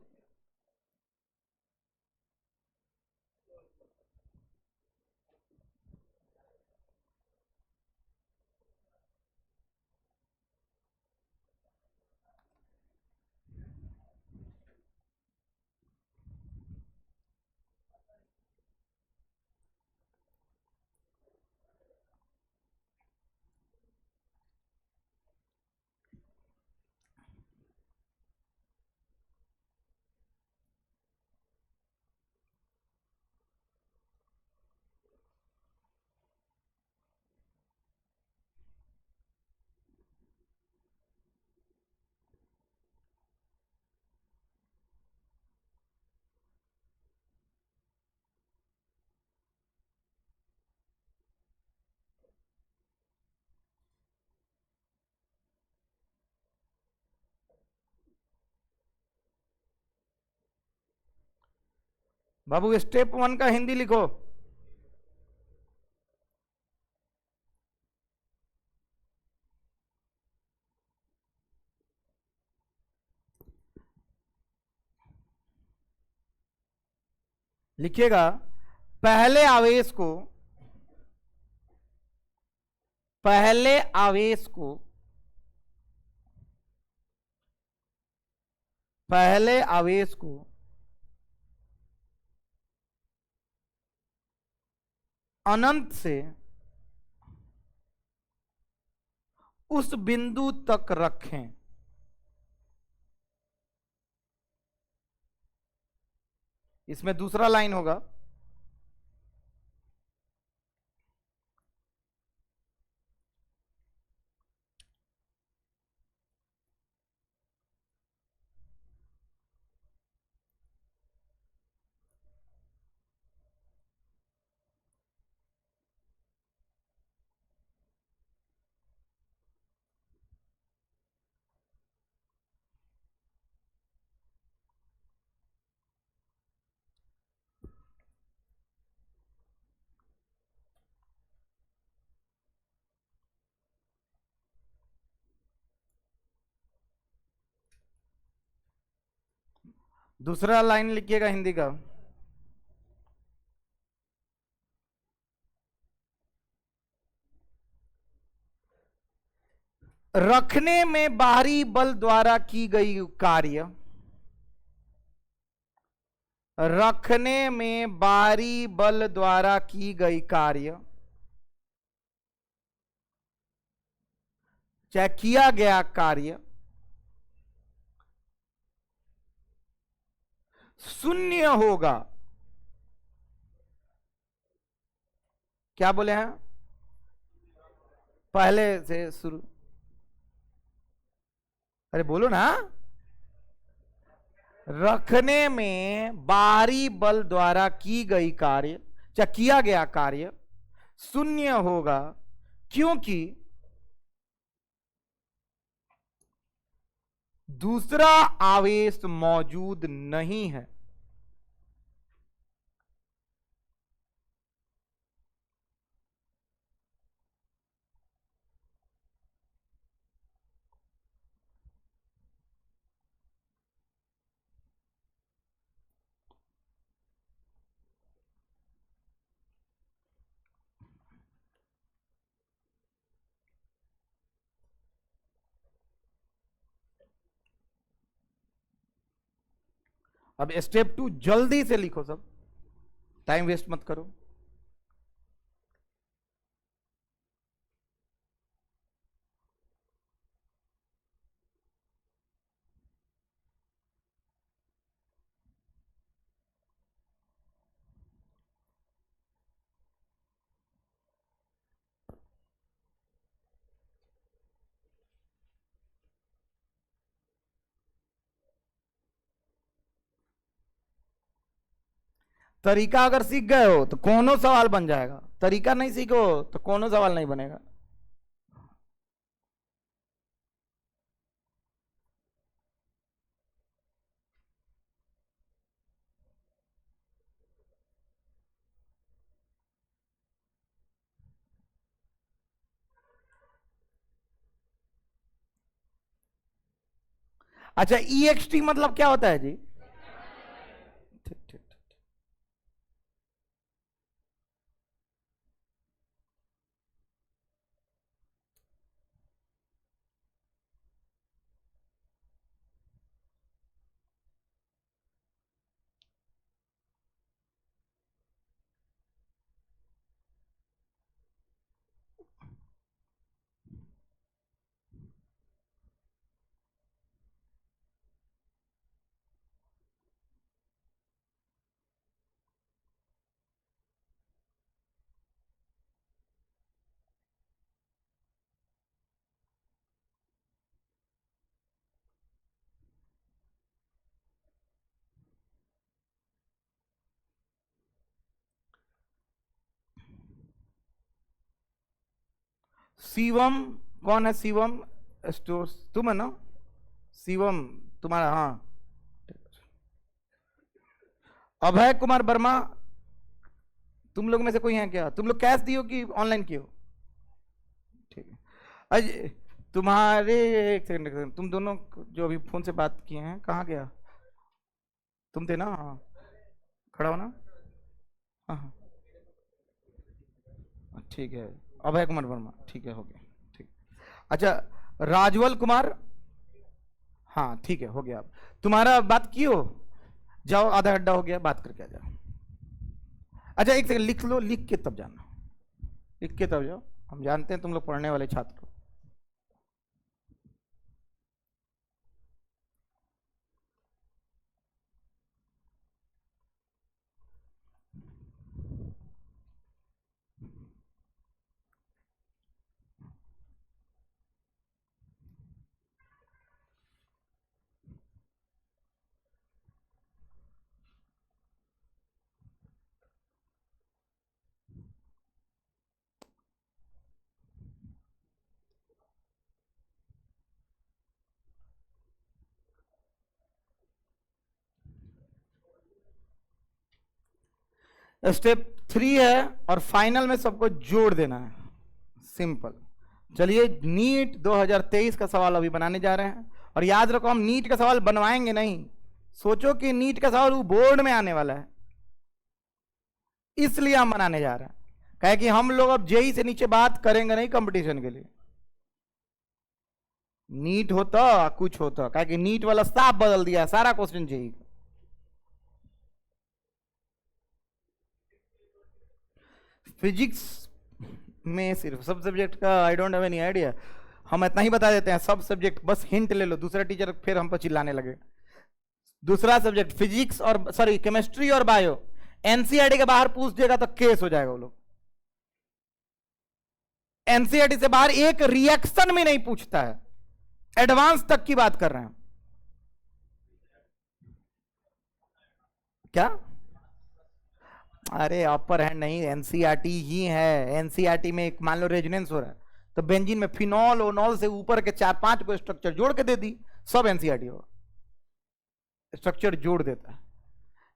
बाबू स्टेप 1 का हिंदी लिखो। लिखिएगा, पहले आवेश को पहले आवेश को पहले आवेश को अनंत से उस बिंदु तक रखें। इसमें दूसरा लाइन होगा, दूसरा लाइन लिखिएगा हिंदी का। रखने में बाहरी बल द्वारा की गई कार्य। रखने में बाहरी बल द्वारा की गई कार्य, चाहे किया गया कार्य, शून्य होगा। क्या बोले हैं? पहले से शुरू। अरे बोलो ना। रखने में बाहरी बल द्वारा की गई कार्य या किया गया कार्य शून्य होगा, क्योंकि दूसरा आवेश मौजूद नहीं है। अब स्टेप 2 जल्दी से लिखो, सब टाइम वेस्ट मत करो। तरीका अगर सीख गए हो तो कोनो सवाल बन जाएगा, तरीका नहीं सीखो तो कोनो सवाल नहीं बनेगा। अच्छा, EXT मतलब क्या होता है जी? ठीक ठीक। शिवम कौन है? शिवम स्टोर तुम है ना? शिवम तुम्हारा, हाँ। अभय कुमार वर्मा, तुम लोग में से कोई है क्या? तुम लोग कैश दियो कि ऑनलाइन किए हो? ठीक है। अजय तुम्हारे, एक सेकंड, तुम दोनों जो अभी फोन से बात किए हैं, कहाँ गया? तुम थे ना? हाँ, खड़ा हो ना? हाँ हाँ, ठीक है। अभय कुमार वर्मा, ठीक है, हो गया, ठीक। अच्छा, राजवल कुमार, हाँ ठीक है, हो गया। अब तुम्हारा बात की हो, जाओ, आधा घंटा हो गया, बात करके आ जाओ। अच्छा एक सेकंड, लिख लो, लिख के तब जाना, लिख के तब जाओ, हम जानते हैं तुम लोग पढ़ने वाले छात्र हो। स्टेप 3 है और फाइनल में सबको जोड़ देना है, सिंपल। चलिए, नीट 2023 का सवाल अभी बनाने जा रहे हैं, और याद रखो हम नीट का सवाल बनवाएंगे नहीं। सोचो कि नीट का सवाल वो बोर्ड में आने वाला है, इसलिए हम बनाने जा रहे हैं। कहे कि हम लोग अब जेई से नीचे बात करेंगे नहीं कंपटीशन के लिए। नीट होता कुछ होता, कहे कि नीट वाला साफ बदल दिया सारा क्वेश्चन जेई। फिजिक्स में सिर्फ, सब सब्जेक्ट का I don't have any idea, हम इतना ही बता देते हैं, सब सब्जेक्ट बस हिंट ले लो, दूसरा टीचर फिर हम पर चिल्लाने लगे। दूसरा सब्जेक्ट फिजिक्स और सॉरी केमिस्ट्री और बायो, एनसीईआरटी के बाहर पूछ देगा तो केस हो जाएगा वो लोग। एनसीईआरटी से बाहर एक रिएक्शन में नहीं पूछता है, एडवांस तक की बात कर रहे हैं। क्या? अरे अपर हैंड नहीं, एनसीईआरटी ही है। एनसीईआरटी में एक मान लो रेजोनेंस हो रहा है तो बेंजीन में फिनॉल ओनॉल से ऊपर के 4-5 को स्ट्रक्चर जोड़ के दे दी, सब एनसीईआरटी होगा, स्ट्रक्चर जोड़ देता है।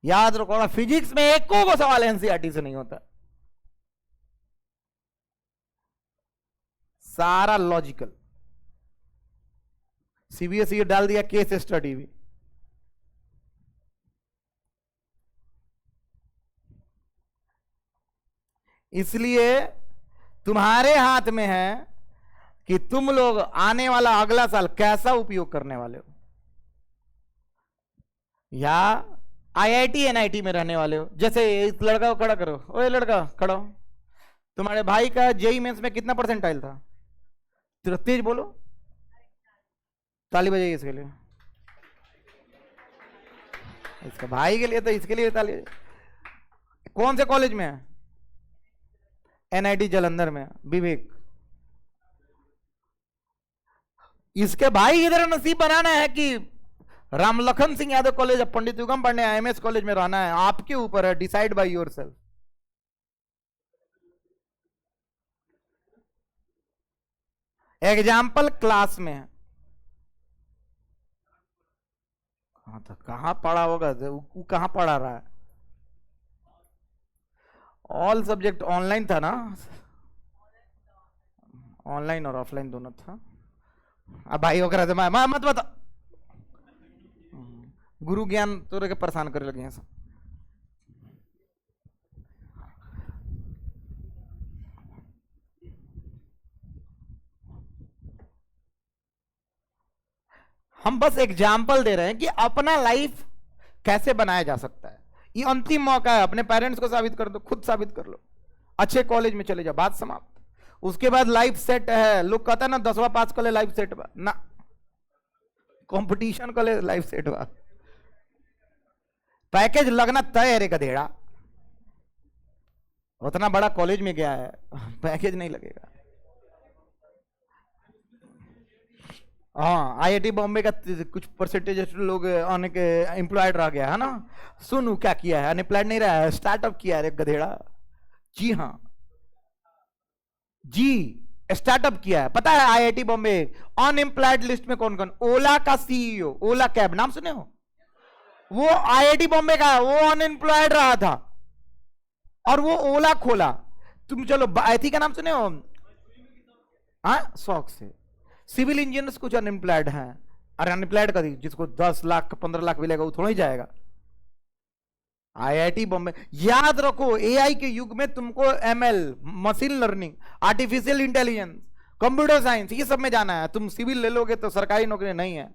याद रखो फिजिक्स में एक को सवाल एनसीईआरटी से नहीं होता, सारा लॉजिकल। सीबीएसई डाल दिया केस स्टडी भी। इसलिए तुम्हारे हाथ में है कि तुम लोग आने वाला अगला साल कैसा उपयोग करने वाले हो, या आईआईटी एनआईटी में रहने वाले हो। जैसे इस लड़का को खड़ा करो, ओए लड़का खड़ा हो, तुम्हारे भाई का जेई मेंस में कितना परसेंटाइल था? तेज बोलो, ताली बजाइए इसके लिए, इसका भाई के लिए, तो इसके लिए ताली। कौन से कॉलेज में है? एनआईटी जालंधर में, विवेक। इसके भाई इधर नसीब बनाना है कि रामलखन सिंह यादव कॉलेज पंडित युगम पढ़ने एमएस कॉलेज में रहना है, आपके ऊपर है, decide by yourself. Example class में है। तो कहां पढ़ा होगा, वो कहां पढ़ा रहा है? ऑल सब्जेक्ट ऑनलाइन था ना, ऑनलाइन और ऑफलाइन दोनों था। अब भाई वगैरह मत बता, गुरु ज्ञान तो के परेशान कर लगे हैं सब। हम बस एग्जाम्पल दे रहे हैं कि अपना लाइफ कैसे बनाया जा सकता है। ये अंतिम मौका है, अपने पेरेंट्स को साबित कर दो, खुद साबित कर लो, अच्छे कॉलेज में चले जाओ, बात समाप्त। उसके बाद लाइफ सेट है। लोग कहता है ना 10वां पास कर ले लाइफ सेट बा ना, कंपटीशन कर ले लाइफ सेट बा। पैकेज लगना तय है रे गधेड़ा, उतना बड़ा कॉलेज में गया है, पैकेज नहीं लगेगा। हाँ, आईआईटी बॉम्बे का कुछ परसेंटेज लोग आने के एम्प्लॉयड रह गया है ना। सुनू क्या किया है, अनएम्प्लॉयड नहीं रहा है, स्टार्टअप किया है रे गधेड़ा। जी हाँ जी, स्टार्टअप किया है। पता है आईआईटी बॉम्बे अनएम्प्लॉयड लिस्ट में कौन कौन? ओला का सीईओ, ओला कैब नाम सुने हो? वो आईआईटी बॉम्बे का, वो अनएम्प्लॉयड रहा था और वो ओला खोला। तुम चलो ऐथी का नाम सुने हो? हाँ, शौक से। सिविल इंजीनियर्स कुछ अनएम्प्लॉयड हैं। अरे अनएम्प्लॉयड का जिसको 10 लाख 15 लाख मिलेगा वो थोड़ा ही जाएगा आईआईटी बॉम्बे। याद रखो एआई के युग में तुमको ML, machine learning, artificial intelligence, computer science, ये सब में जाना है। तुम सिविल ले लोगे तो सरकारी नौकरी नहीं है।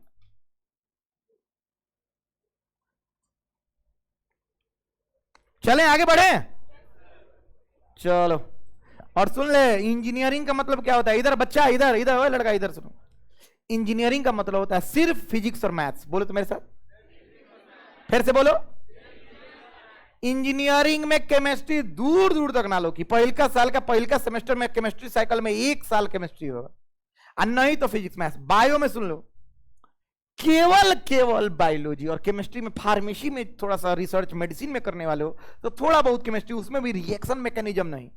चलें आगे बढ़े, चलो। और सुन ले, इंजीनियरिंग का मतलब क्या होता है? इधर बच्चा, इधर इधर हो लड़का, इधर सुनो। इंजीनियरिंग का मतलब होता है सिर्फ फिजिक्स और मैथ्स। बोलो तो मेरे साथ, फिर से बोलो। इंजीनियरिंग में केमिस्ट्री दूर दूर तक ना लो कि पहिलका साल का पहिलका सेमेस्टर में केमिस्ट्री साइकिल में 1 साल केमिस्ट्री होगा, और नहीं तो फिजिक्स मैथ्स। बायो में सुन लो, केवल बायोलॉजी और केमिस्ट्री में, फार्मेसी में थोड़ा सा रिसर्च मेडिसिन में करने वाले हो तो थोड़ा बहुत केमिस्ट्री, उसमें भी रिएक्शन मैकेनिज्म नहीं।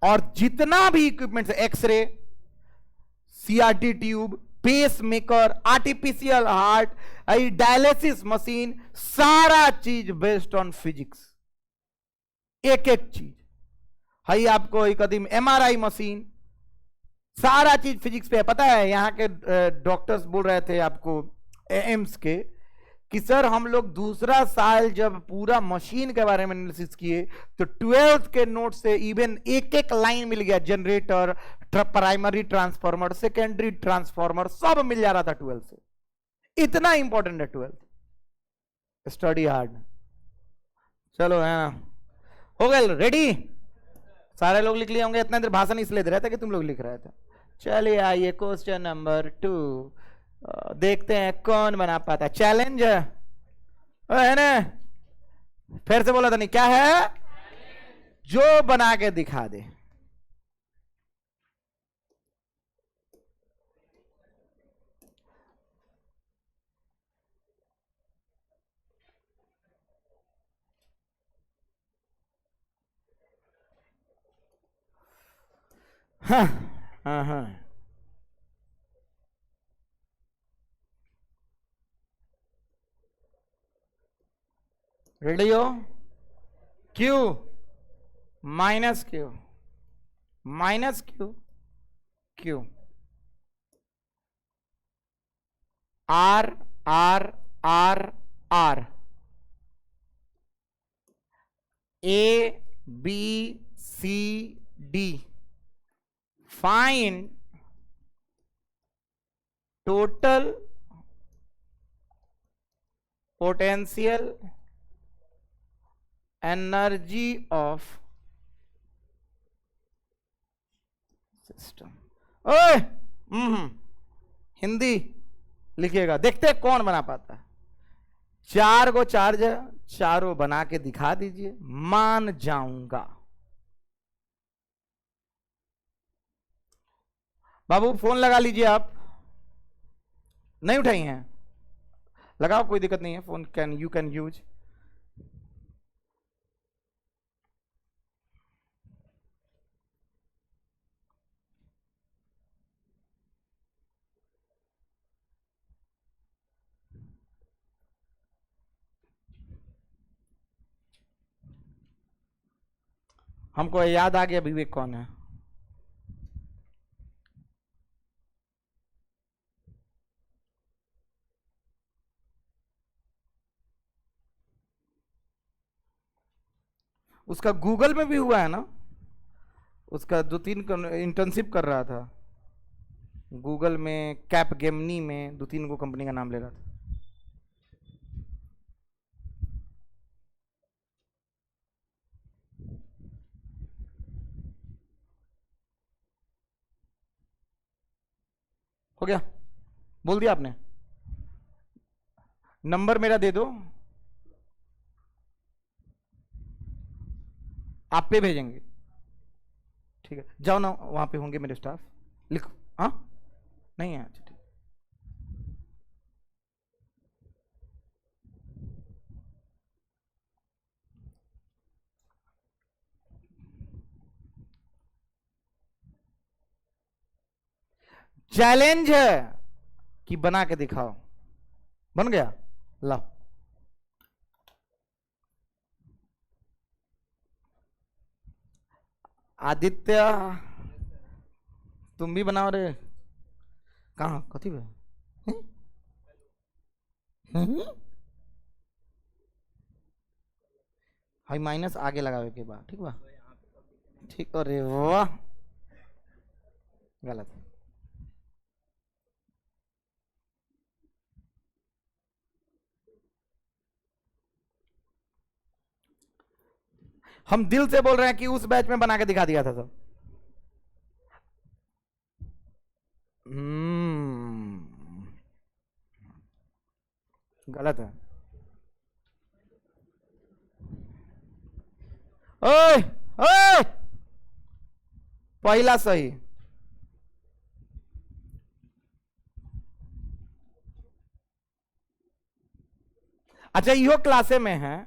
और जितना भी equipment, x-ray, CRT tube, pacemaker, artificial heart, dialysis machine, सारा चीज बेस्ड ऑन फिजिक्स। एक एक चीज है आपको, एक कदम एमआरआई मशीन, सारा चीज फिजिक्स पे है। पता है यहाँ के डॉक्टर्स बोल रहे थे आपको एम्स के कि सर हम लोग दूसरा साल जब पूरा मशीन के बारे में एनालिसिस किए तो 12th के नोट से इवन एक एक लाइन मिल गया, generator, primary transformer, secondary transformer, सब मिल जा रहा था 12th से। इतना इंपॉर्टेंट है 12th, स्टडी हार्ड। चलो है ना, हो गए रेडी? सारे लोग लिख लिए होंगे। इतना देर भाषण इसलिए दे रहे थे कि तुम लोग लिख रहे थे। चलिए आइए क्वेश्चन नंबर 2, देखते हैं कौन बना पाता है। चैलेंज है ना, फिर से बोला था नहीं, क्या है? जो बना के दिखा दे। हाँ हाँ हाँ, radio q minus q minus q q r r r r a b c d find total potential energy of system. ओए हिंदी लिखिएगा, देखते हैं कौन बना पाता है। 4 को चार्ज चारों बना के दिखा दीजिए, मान जाऊंगा। बाबू फोन लगा लीजिए, आप नहीं उठाई हैं, लगाओ, कोई दिक्कत नहीं है, फोन यू कैन यूज। हमको याद आ गया विवेक कौन है। उसका गूगल में भी हुआ है ना, उसका 2-3 इंटर्नशिप कर रहा था गूगल में, कैप गेमनी में, 2-3 को कंपनी का नाम ले रहा था। हो गया, बोल दिया आपने। नंबर मेरा दे दो, आप पे भेजेंगे, ठीक है, जाओ ना, वहां पे होंगे मेरे स्टाफ, लिखो। हाँ नहीं है, अच्छा ठीक। चैलेंज है कि बना के दिखाओ, बन गया, लाओ। आदित्य तुम भी बनाओ रे, कहाँ कथी पे? हाई माइनस आगे लगावे के बाद, ठीक बा, ठीक। अरे वाह, गलत। हम दिल से बोल रहे हैं कि उस बैच में बना के दिखा दिया था सब। गलत है। ओए ओए, पहला सही। अच्छा, यो क्लासे में है,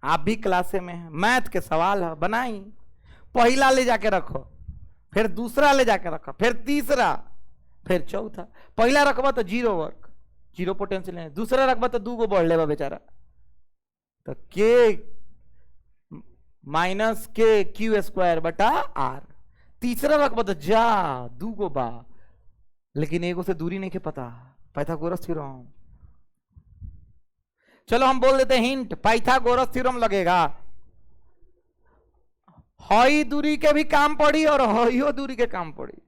आप भी क्लासे में है, मैथ के सवाल है, बनाई। पहला ले जाके रखो, फिर दूसरा ले जाके रखो, फिर तीसरा, फिर चौथा। पहला रखबा तो 0 वर्क, 0 पोटेंशियल है। दूसरा रखबा तो 2 को बढ़ लेबा बेचारा, तो के माइनस के क्यू स्क्वायर बटा आर। तीसरा रखबा तो जा 2 को बा, लेकिन एगो से दूरी नहीं के पता, पाइथागोरस थ्योरम। चलो हम बोल देते हैं हिंट, पाइथागोरस थ्योरम लगेगा, हई दूरी के भी काम पड़ी और हईयो दूरी के काम पड़ी।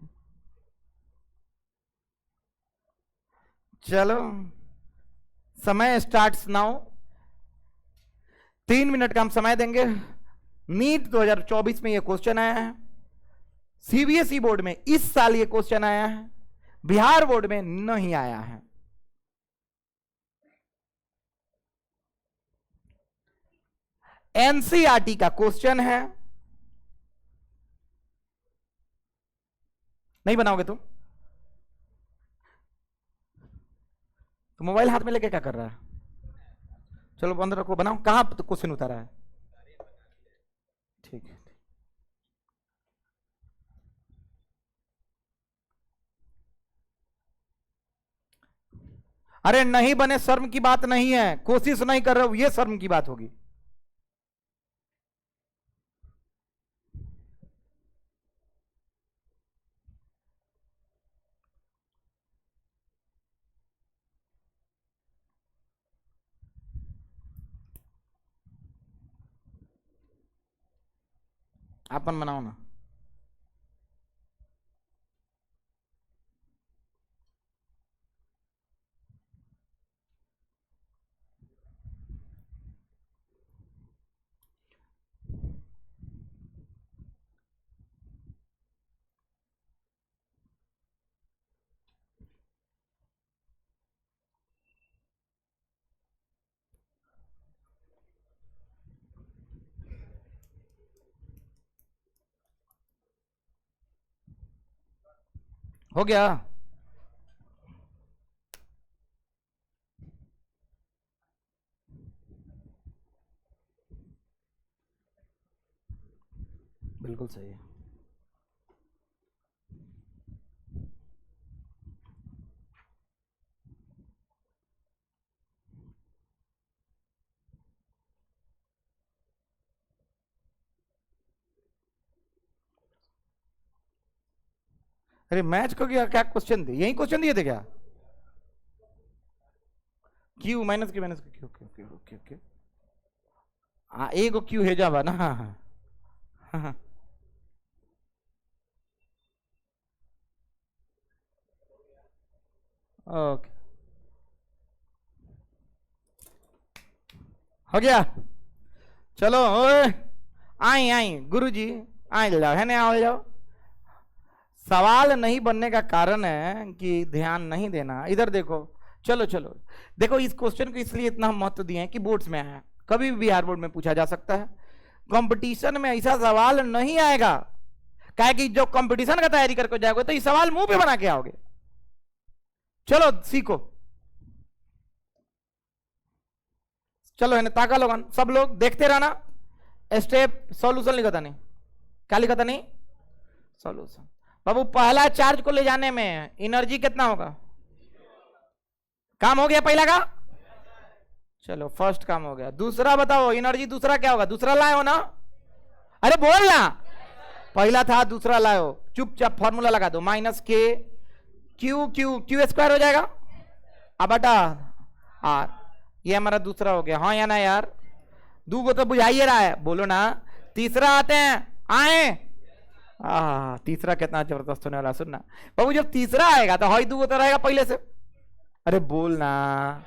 चलो समय स्टार्ट्स नाउ, 3 मिनट का हम समय देंगे। नीट 2024 में ये क्वेश्चन आया है, सीबीएसई बोर्ड में इस साल ये क्वेश्चन आया है, बिहार बोर्ड में नहीं आया है। एनसीईआरटी का क्वेश्चन है, नहीं बनाओगे तुम? तो मोबाइल हाथ में लेके क्या कर रहा है? चलो बंद रखो, बनाओ। कहां तो क्वेश्चन उतारा है? ठीक है, अरे नहीं बने शर्म की बात नहीं है, कोशिश नहीं कर रहे हो ये शर्म की बात होगी। अपन बनाओ ना। हो गया। बिल्कुल सही है। अरे मैच को क्या क्वेश्चन थे, यही क्वेश्चन दिए थे क्या? Q minus q minus Q, okay okay okay okay. हाँ ए को क्यू है जावा ना। हाँ हाँ हाँ। ओके हो गया। चलो ओए, आई आई गुरुजी, आई जाओ है ना, आओ जाओ। सवाल नहीं बनने का कारण है कि ध्यान नहीं देना। इधर देखो, चलो चलो देखो, इस क्वेश्चन को इसलिए इतना महत्व दिए हैं कि बोर्ड्स में आया, कभी भी बिहार बोर्ड में पूछा जा सकता है। कंपटीशन में ऐसा सवाल नहीं आएगा, क्या कि जो कंपटीशन का तैयारी करके जाओगे तो ये सवाल मुंह पे बना के आओगे। चलो सीखो, चलो है ना, ताका लोगन सब लोग देखते रहना। स्टेप सॉल्यूशन लिखा नहीं, क्या लिखा था नहीं, सॉल्यूशन। बाबू पहला चार्ज को ले जाने में एनर्जी कितना होगा? काम हो गया पहला का, चलो फर्स्ट काम हो गया। दूसरा बताओ एनर्जी दूसरा क्या होगा? दूसरा लाए हो ना, अरे बोल ना, पहला था दूसरा लाए हो, चुपचाप फॉर्मूला लगा दो, minus k Q Q Q square हो जाएगा, अब बटा आर, ये हमारा दूसरा हो गया। हाँ या ना यार, दो को तो बुझाइए रहा है, बोलो ना। तीसरा आते हैं, आए तीसरा कितना जबरदस्त होने वाला, सुनना बाबू, जब तीसरा आएगा तो हई दो तो रहेगा पहले से, अरे बोल ना,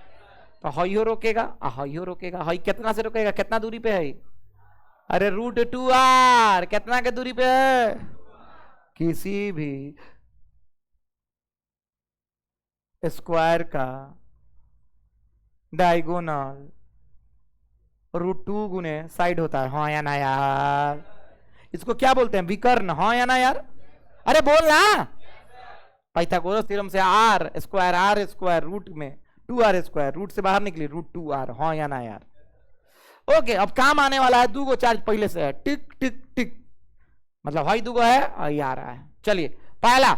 तो हई हो रोकेगा, हई हो रोकेगा, हई कितना से रोकेगा, कितना दूरी पे है? अरे रूट 2r, कितना के दूरी पे है? किसी भी स्क्वायर का डायगोनल √2 गुने साइड होता है, हाँ या ना यार? इसको क्या बोलते हैं? विकर्ण, हाँ या ना यार? अरे बोल ना। पाइथागोरस थ्योरम से आर स्क्वायर रूट में 2r², रूट से बाहर निकली √2r, हाँ या ना यार? ओके, अब काम आने वाला है, दो गो चार्ज पहले से है, टिक टिक टिक, मतलब हाई दो गो है और ये आ रहा है। चलिए पहला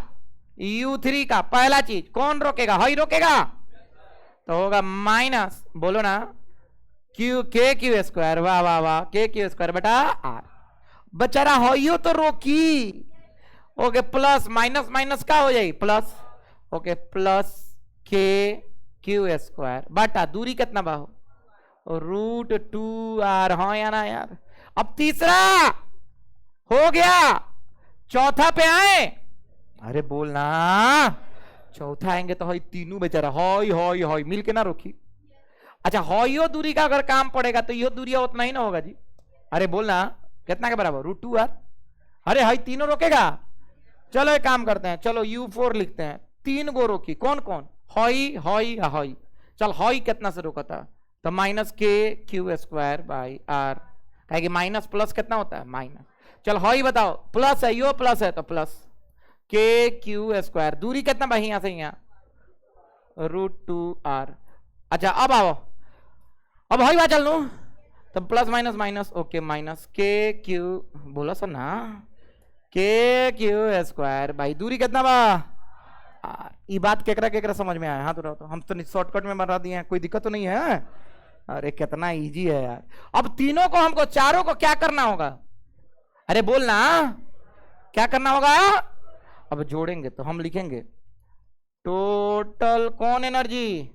U3 का पहला चीज कौन रोकेगा? हाई रोकेगा, तो होगा माइनस, बोलो ना, k² वाह वाह वाह, k² बेटा आर, बेचारा हाइयो तो रोकी। ओके प्लस माइनस माइनस का हो जाएगी प्लस, ओके प्लस k² बटा दूरी कितना बाहो? √2r, हाँ या ना यार? अब तीसरा हो गया, चौथा पे आए, अरे बोलना, चौथा आएंगे तो हई तीनों बेचारा हई हई हई मिल के ना रोकी। अच्छा हइयो दूरी का अगर काम पड़ेगा तो यो दूरी उतना ही ना होगा जी, अरे बोलना कितना के बराबर? √2r, अरे हई तीनों रोकेगा। चलो एक काम करते हैं, चलो U4 लिखते हैं, तीन गो रोकी, कौन कौन? हई हई हई, चल हई कितना से रोका था? तो -k² बाई r, कहेगी माइनस प्लस कितना होता है? माइनस। चल हई बताओ, प्लस है, यो प्लस है तो प्लस k², दूरी कितना भाई यहां से यहाँ? √2r। अच्छा अब आओ, अब हई बात चल लू, तो plus minus minus, okay minus k, बोला सर ना, k² भाई दूरी कितना बा? ये बात केकरा केकरा समझ में आया? हाँ तो रहो, तो हम तो शॉर्टकट में बना दिए हैं, कोई दिक्कत तो नहीं है? अरे कितना इजी है यार। अब तीनों को हमको, चारों को क्या करना होगा? अरे बोलना, क्या करना होगा? अब जोड़ेंगे तो हम लिखेंगे टोटल कौन एनर्जी,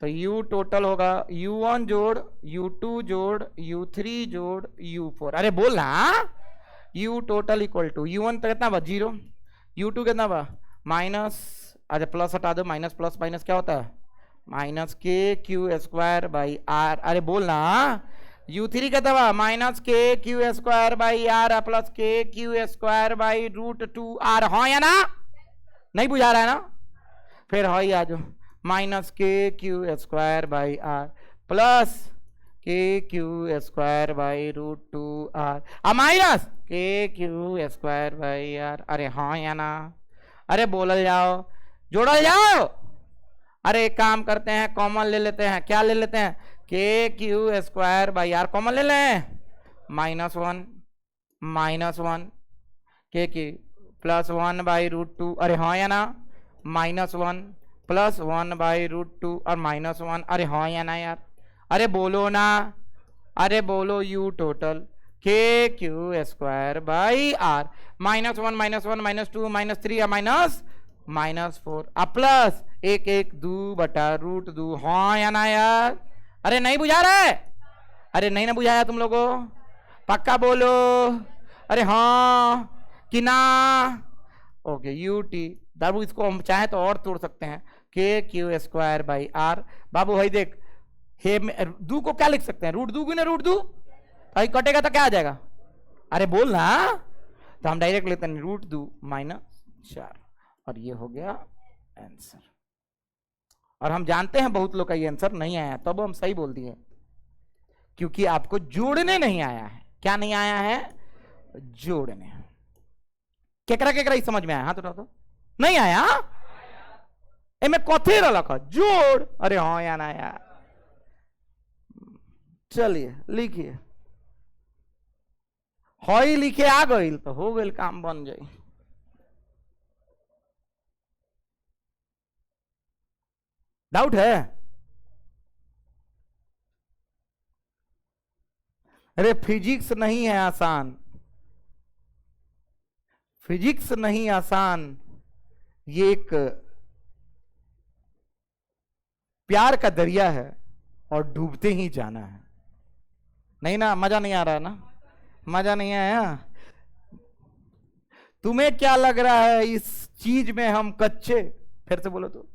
तो U टोटल होगा U1 जोड़ U2 जोड़ U3 जोड़ U4। अरे बोलना, U total equal to U1 तो कितना बा 0, U2 कितना बा माइनस, अच्छा प्लस हटा दो, माइनस प्लस माइनस क्या होता है minus k q square by are. अरे बोलना, U3 कितना बा minus k q square by r plus k q square by √2r। हाँ या ना? नहीं बुझा रहा है ना? फिर हाँ ही आ जाओ, minus k q square by r plus k q square by √2r, अब minus k q square by are. अरे हाँ या ना? अरे बोलल जाओ, जोड़ल जाओ। अरे एक काम करते हैं, कॉमन ले लेते हैं। क्या ले लेते हैं? K q square by r common ले लें, -1 के क्यू प्लस 1 बाई √2। अरे हाँ या ना? -1 प्लस 1 बाई √2 और -1। अरे हाँ या ना यार? अरे बोलो ना, अरे बोलो U टोटल के क्यू स्क्वायर बाई आर -1 -1 -2 -3 -4 अब प्लस 1 1 2 बटा √2। हाँ या ना यार? अरे नहीं बुझा रहा है? अरे नहीं ना बुझाया तुम लोगों? पक्का बोलो, अरे हाँ कि ना? ओके UT बाबू, इसको हम चाहे तो और तोड़ सकते हैं, k q square by are. बाबू भाई देख, हे दू को क्या लिख सकते हैं, √2 गुना √2, भाई कटेगा तो क्या आ जाएगा? अरे बोल ना, तो हम डायरेक्ट लेते हैं √2 -4 और ये हो गया आंसर। और हम जानते हैं बहुत लोग का ये आंसर नहीं आया, तब हम सही बोल दिए, क्योंकि आपको जोड़ने नहीं आया है। क्या नहीं आया है? जोड़ने। केकरा केकरा ही समझ में आया? हाँ तो नहीं आया? में कथे रखा जोड़। अरे हाँ या ना यार? चलिए लिखिए, हई लिखे आ गई तो हो गई, काम बन जाए। डाउट है? अरे फिजिक्स नहीं है आसान, फिजिक्स नहीं आसान, ये एक प्यार का दरिया है और डूबते ही जाना है। नहीं ना? मजा नहीं आ रहा है ना? मजा नहीं आया? तुम्हें क्या लग रहा है इस चीज में हम कच्चे? फिर से बोलो तो,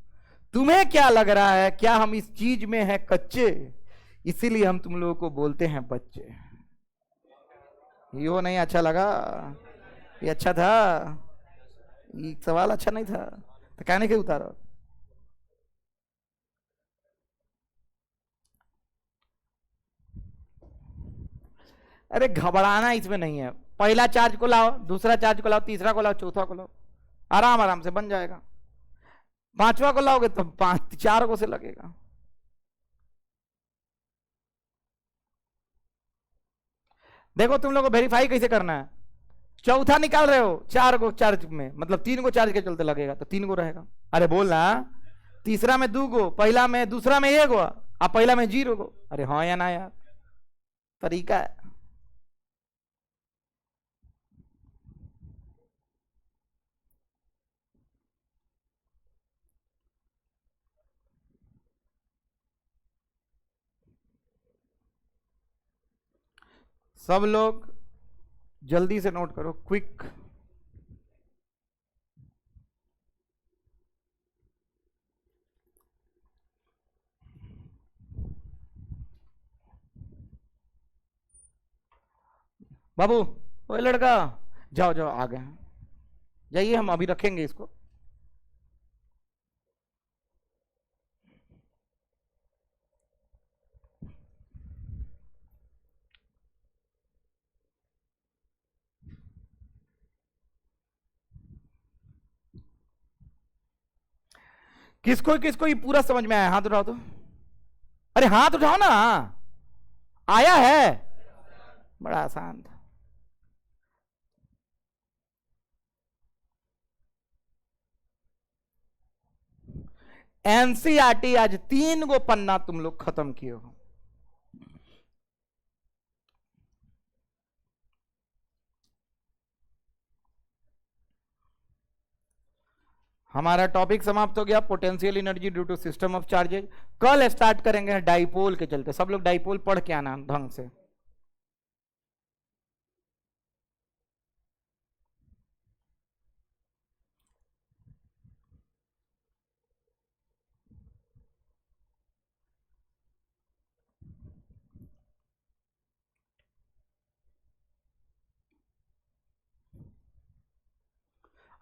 तुम्हें क्या लग रहा है क्या हम इस चीज में हैं कच्चे, इसीलिए हम तुम लोगों को बोलते हैं बच्चे। यो नहीं अच्छा लगा? ये अच्छा था? ये सवाल अच्छा नहीं था तो कहने के उतारो। अरे घबराना इसमें नहीं है, पहला चार्ज को लाओ, दूसरा चार्ज को लाओ, तीसरा को लाओ, चौथा को लाओ, आराम आराम से बन जाएगा। पांचवा को लाओगे तो 4 को से लगेगा। देखो तुम लोग को वेरीफाई कैसे करना है। चौथा निकाल रहे हो, 4 को चार्ज में, मतलब 3 को चार्ज के चलते लगेगा तो 3 को रहेगा। अरे बोलना, तीसरा में 2 को, पहला में, दूसरा में 1 को, अब पहला में 0 को। अरे हाँ या ना यार? तरीका है। सब लोग जल्दी से नोट करो, क्विक। बाबू, ओए लड़का, जाओ जाओ आ गए हैं, जाइए, हम अभी रखेंगे इसको। किसको किसको ये पूरा समझ में आया? हाथ उठाओ तो। अरे हाथ उठाओ ना, आया है? बड़ा आसान था। एनसीईआरटी आज 3 गो पन्ना तुम लोग खत्म किए हो। हमारा टॉपिक समाप्त हो गया, potential energy due to system of charges. कल स्टार्ट करेंगे डाइपोल के चलते, सब लोग डाइपोल पढ़ के आना ढंग से।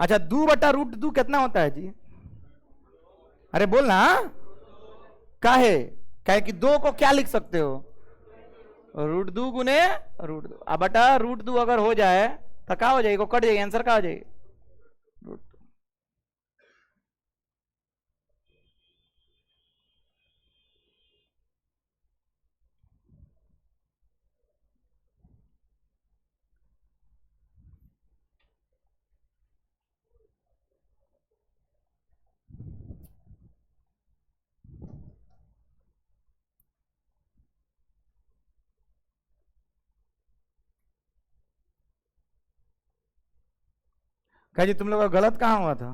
अच्छा, 2/√2 कितना होता है जी? अरे बोलना। काहे? काहे कि 2 को क्या लिख सकते हो? √2 गुने √2। अब बटा √2 अगर हो जाए तो क्या हो जाएगा? कट जाएगी, आंसर क्या हो जाएगी? √2। क्या जी तुम लोग का गलत कहां हुआ था?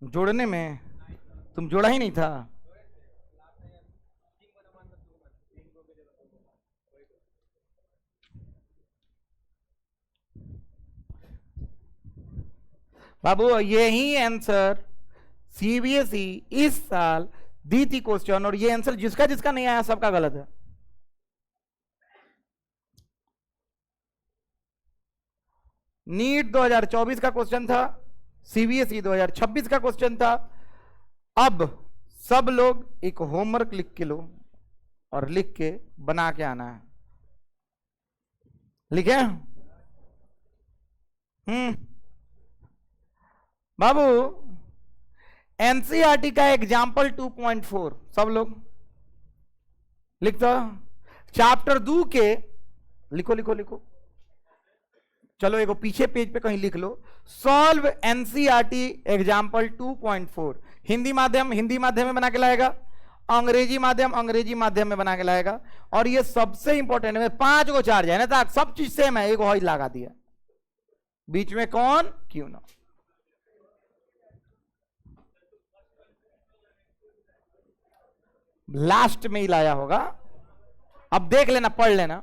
जोड़ने में? तुम जोड़ा ही नहीं था। बाबू यही आंसर सीबीएसई इस साल दी थी क्वेश्चन, और ये आंसर जिसका जिसका नहीं आया सबका गलत है। नीट 2024 का क्वेश्चन था, सीबीएसई 2026 का क्वेश्चन था। अब सब लोग एक होमवर्क लिख के लो और लिख के बना के आना है। लिखे? बाबू एनसीईआरटी का एग्जाम्पल 2.4 सब लोग लिखता। चैप्टर 2 के लिखो लिखो लिखो। चलो एक पीछे पेज पे कहीं लिख लो, सॉल्व एनसीईआरटी एग्जाम्पल 2.4। हिंदी माध्यम में बना के लाएगा, अंग्रेजी माध्यम में बना के लाएगा। और ये सबसे इंपॉर्टेंट है, 5 गो चार्ज है ना, सब चीज सेम है, एक हॉइज लगा दिया बीच में, कौन क्यों ना। लास्ट में ही लाया होगा, अब देख लेना, पढ़ लेना।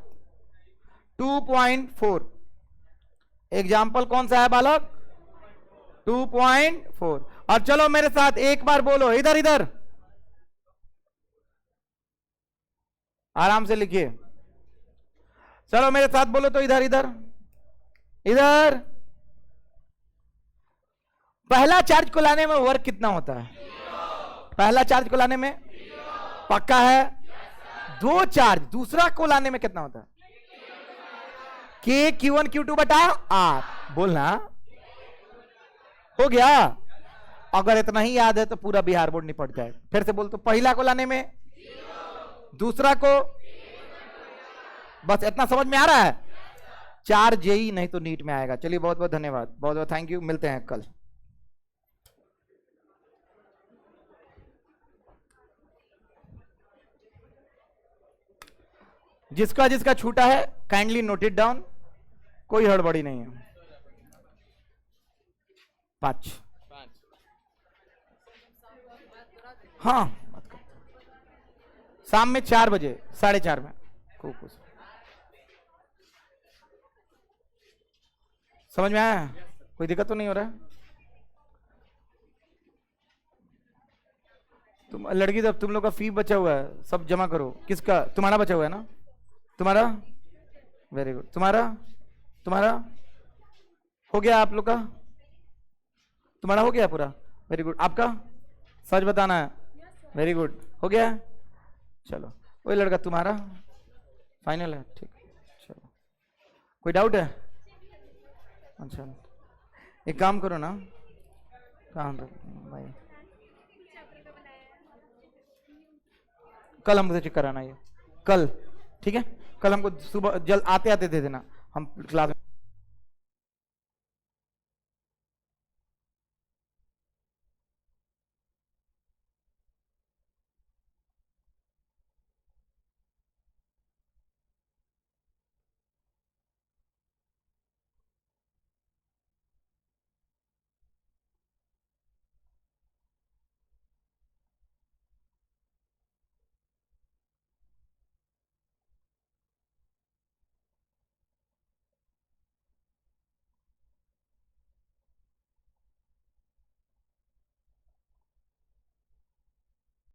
2.4 एग्जाम्पल कौन सा है बालक? 2.4। और चलो मेरे साथ एक बार बोलो, इधर इधर आराम से लिखिए। चलो मेरे साथ बोलो तो, इधर इधर इधर। पहला चार्ज को लाने में वर्क कितना होता है? पहला चार्ज को लाने में पक्का है? 2 चार्ज दूसरा को लाने में कितना होता है? के Q1 Q2 बटा R। बोलना हो गया। अगर इतना ही याद है तो पूरा बिहार बोर्ड निपट जाए। फिर से बोल तो, पहला को लाने में, दूसरा को, बस इतना समझ में आ रहा है? 4 जेई नहीं तो नीट में आएगा। चलिए बहुत बहुत धन्यवाद, बहुत बहुत थैंक यू, मिलते हैं कल। जिसका जिसका छूटा है काइंडली नोट इट डाउन, कोई हड़बड़ी नहीं है। 5 हाँ, शाम में 4 बजे 4:30 में। कुछ समझ में आया? कोई दिक्कत तो नहीं हो रहा है? तुम लड़की, जब तुम लोग का फी बचा हुआ है सब जमा करो। किसका? तुम्हारा बचा हुआ है ना? तुम्हारा? Very good. तुम्हारा हो गया? आप लोग का तुम्हारा हो गया पूरा? Very good. आपका? सच बताना है। वेरी गुड, हो गया। चलो वही लड़का तुम्हारा फाइनल है, ठीक। चलो कोई डाउट है? अच्छा एक काम करो ना, कहाँ तक भाई, कल हमसे चेक कराना ये, कल ठीक है? कल हमको सुबह जल्द आते आते दे देना, हम क्लास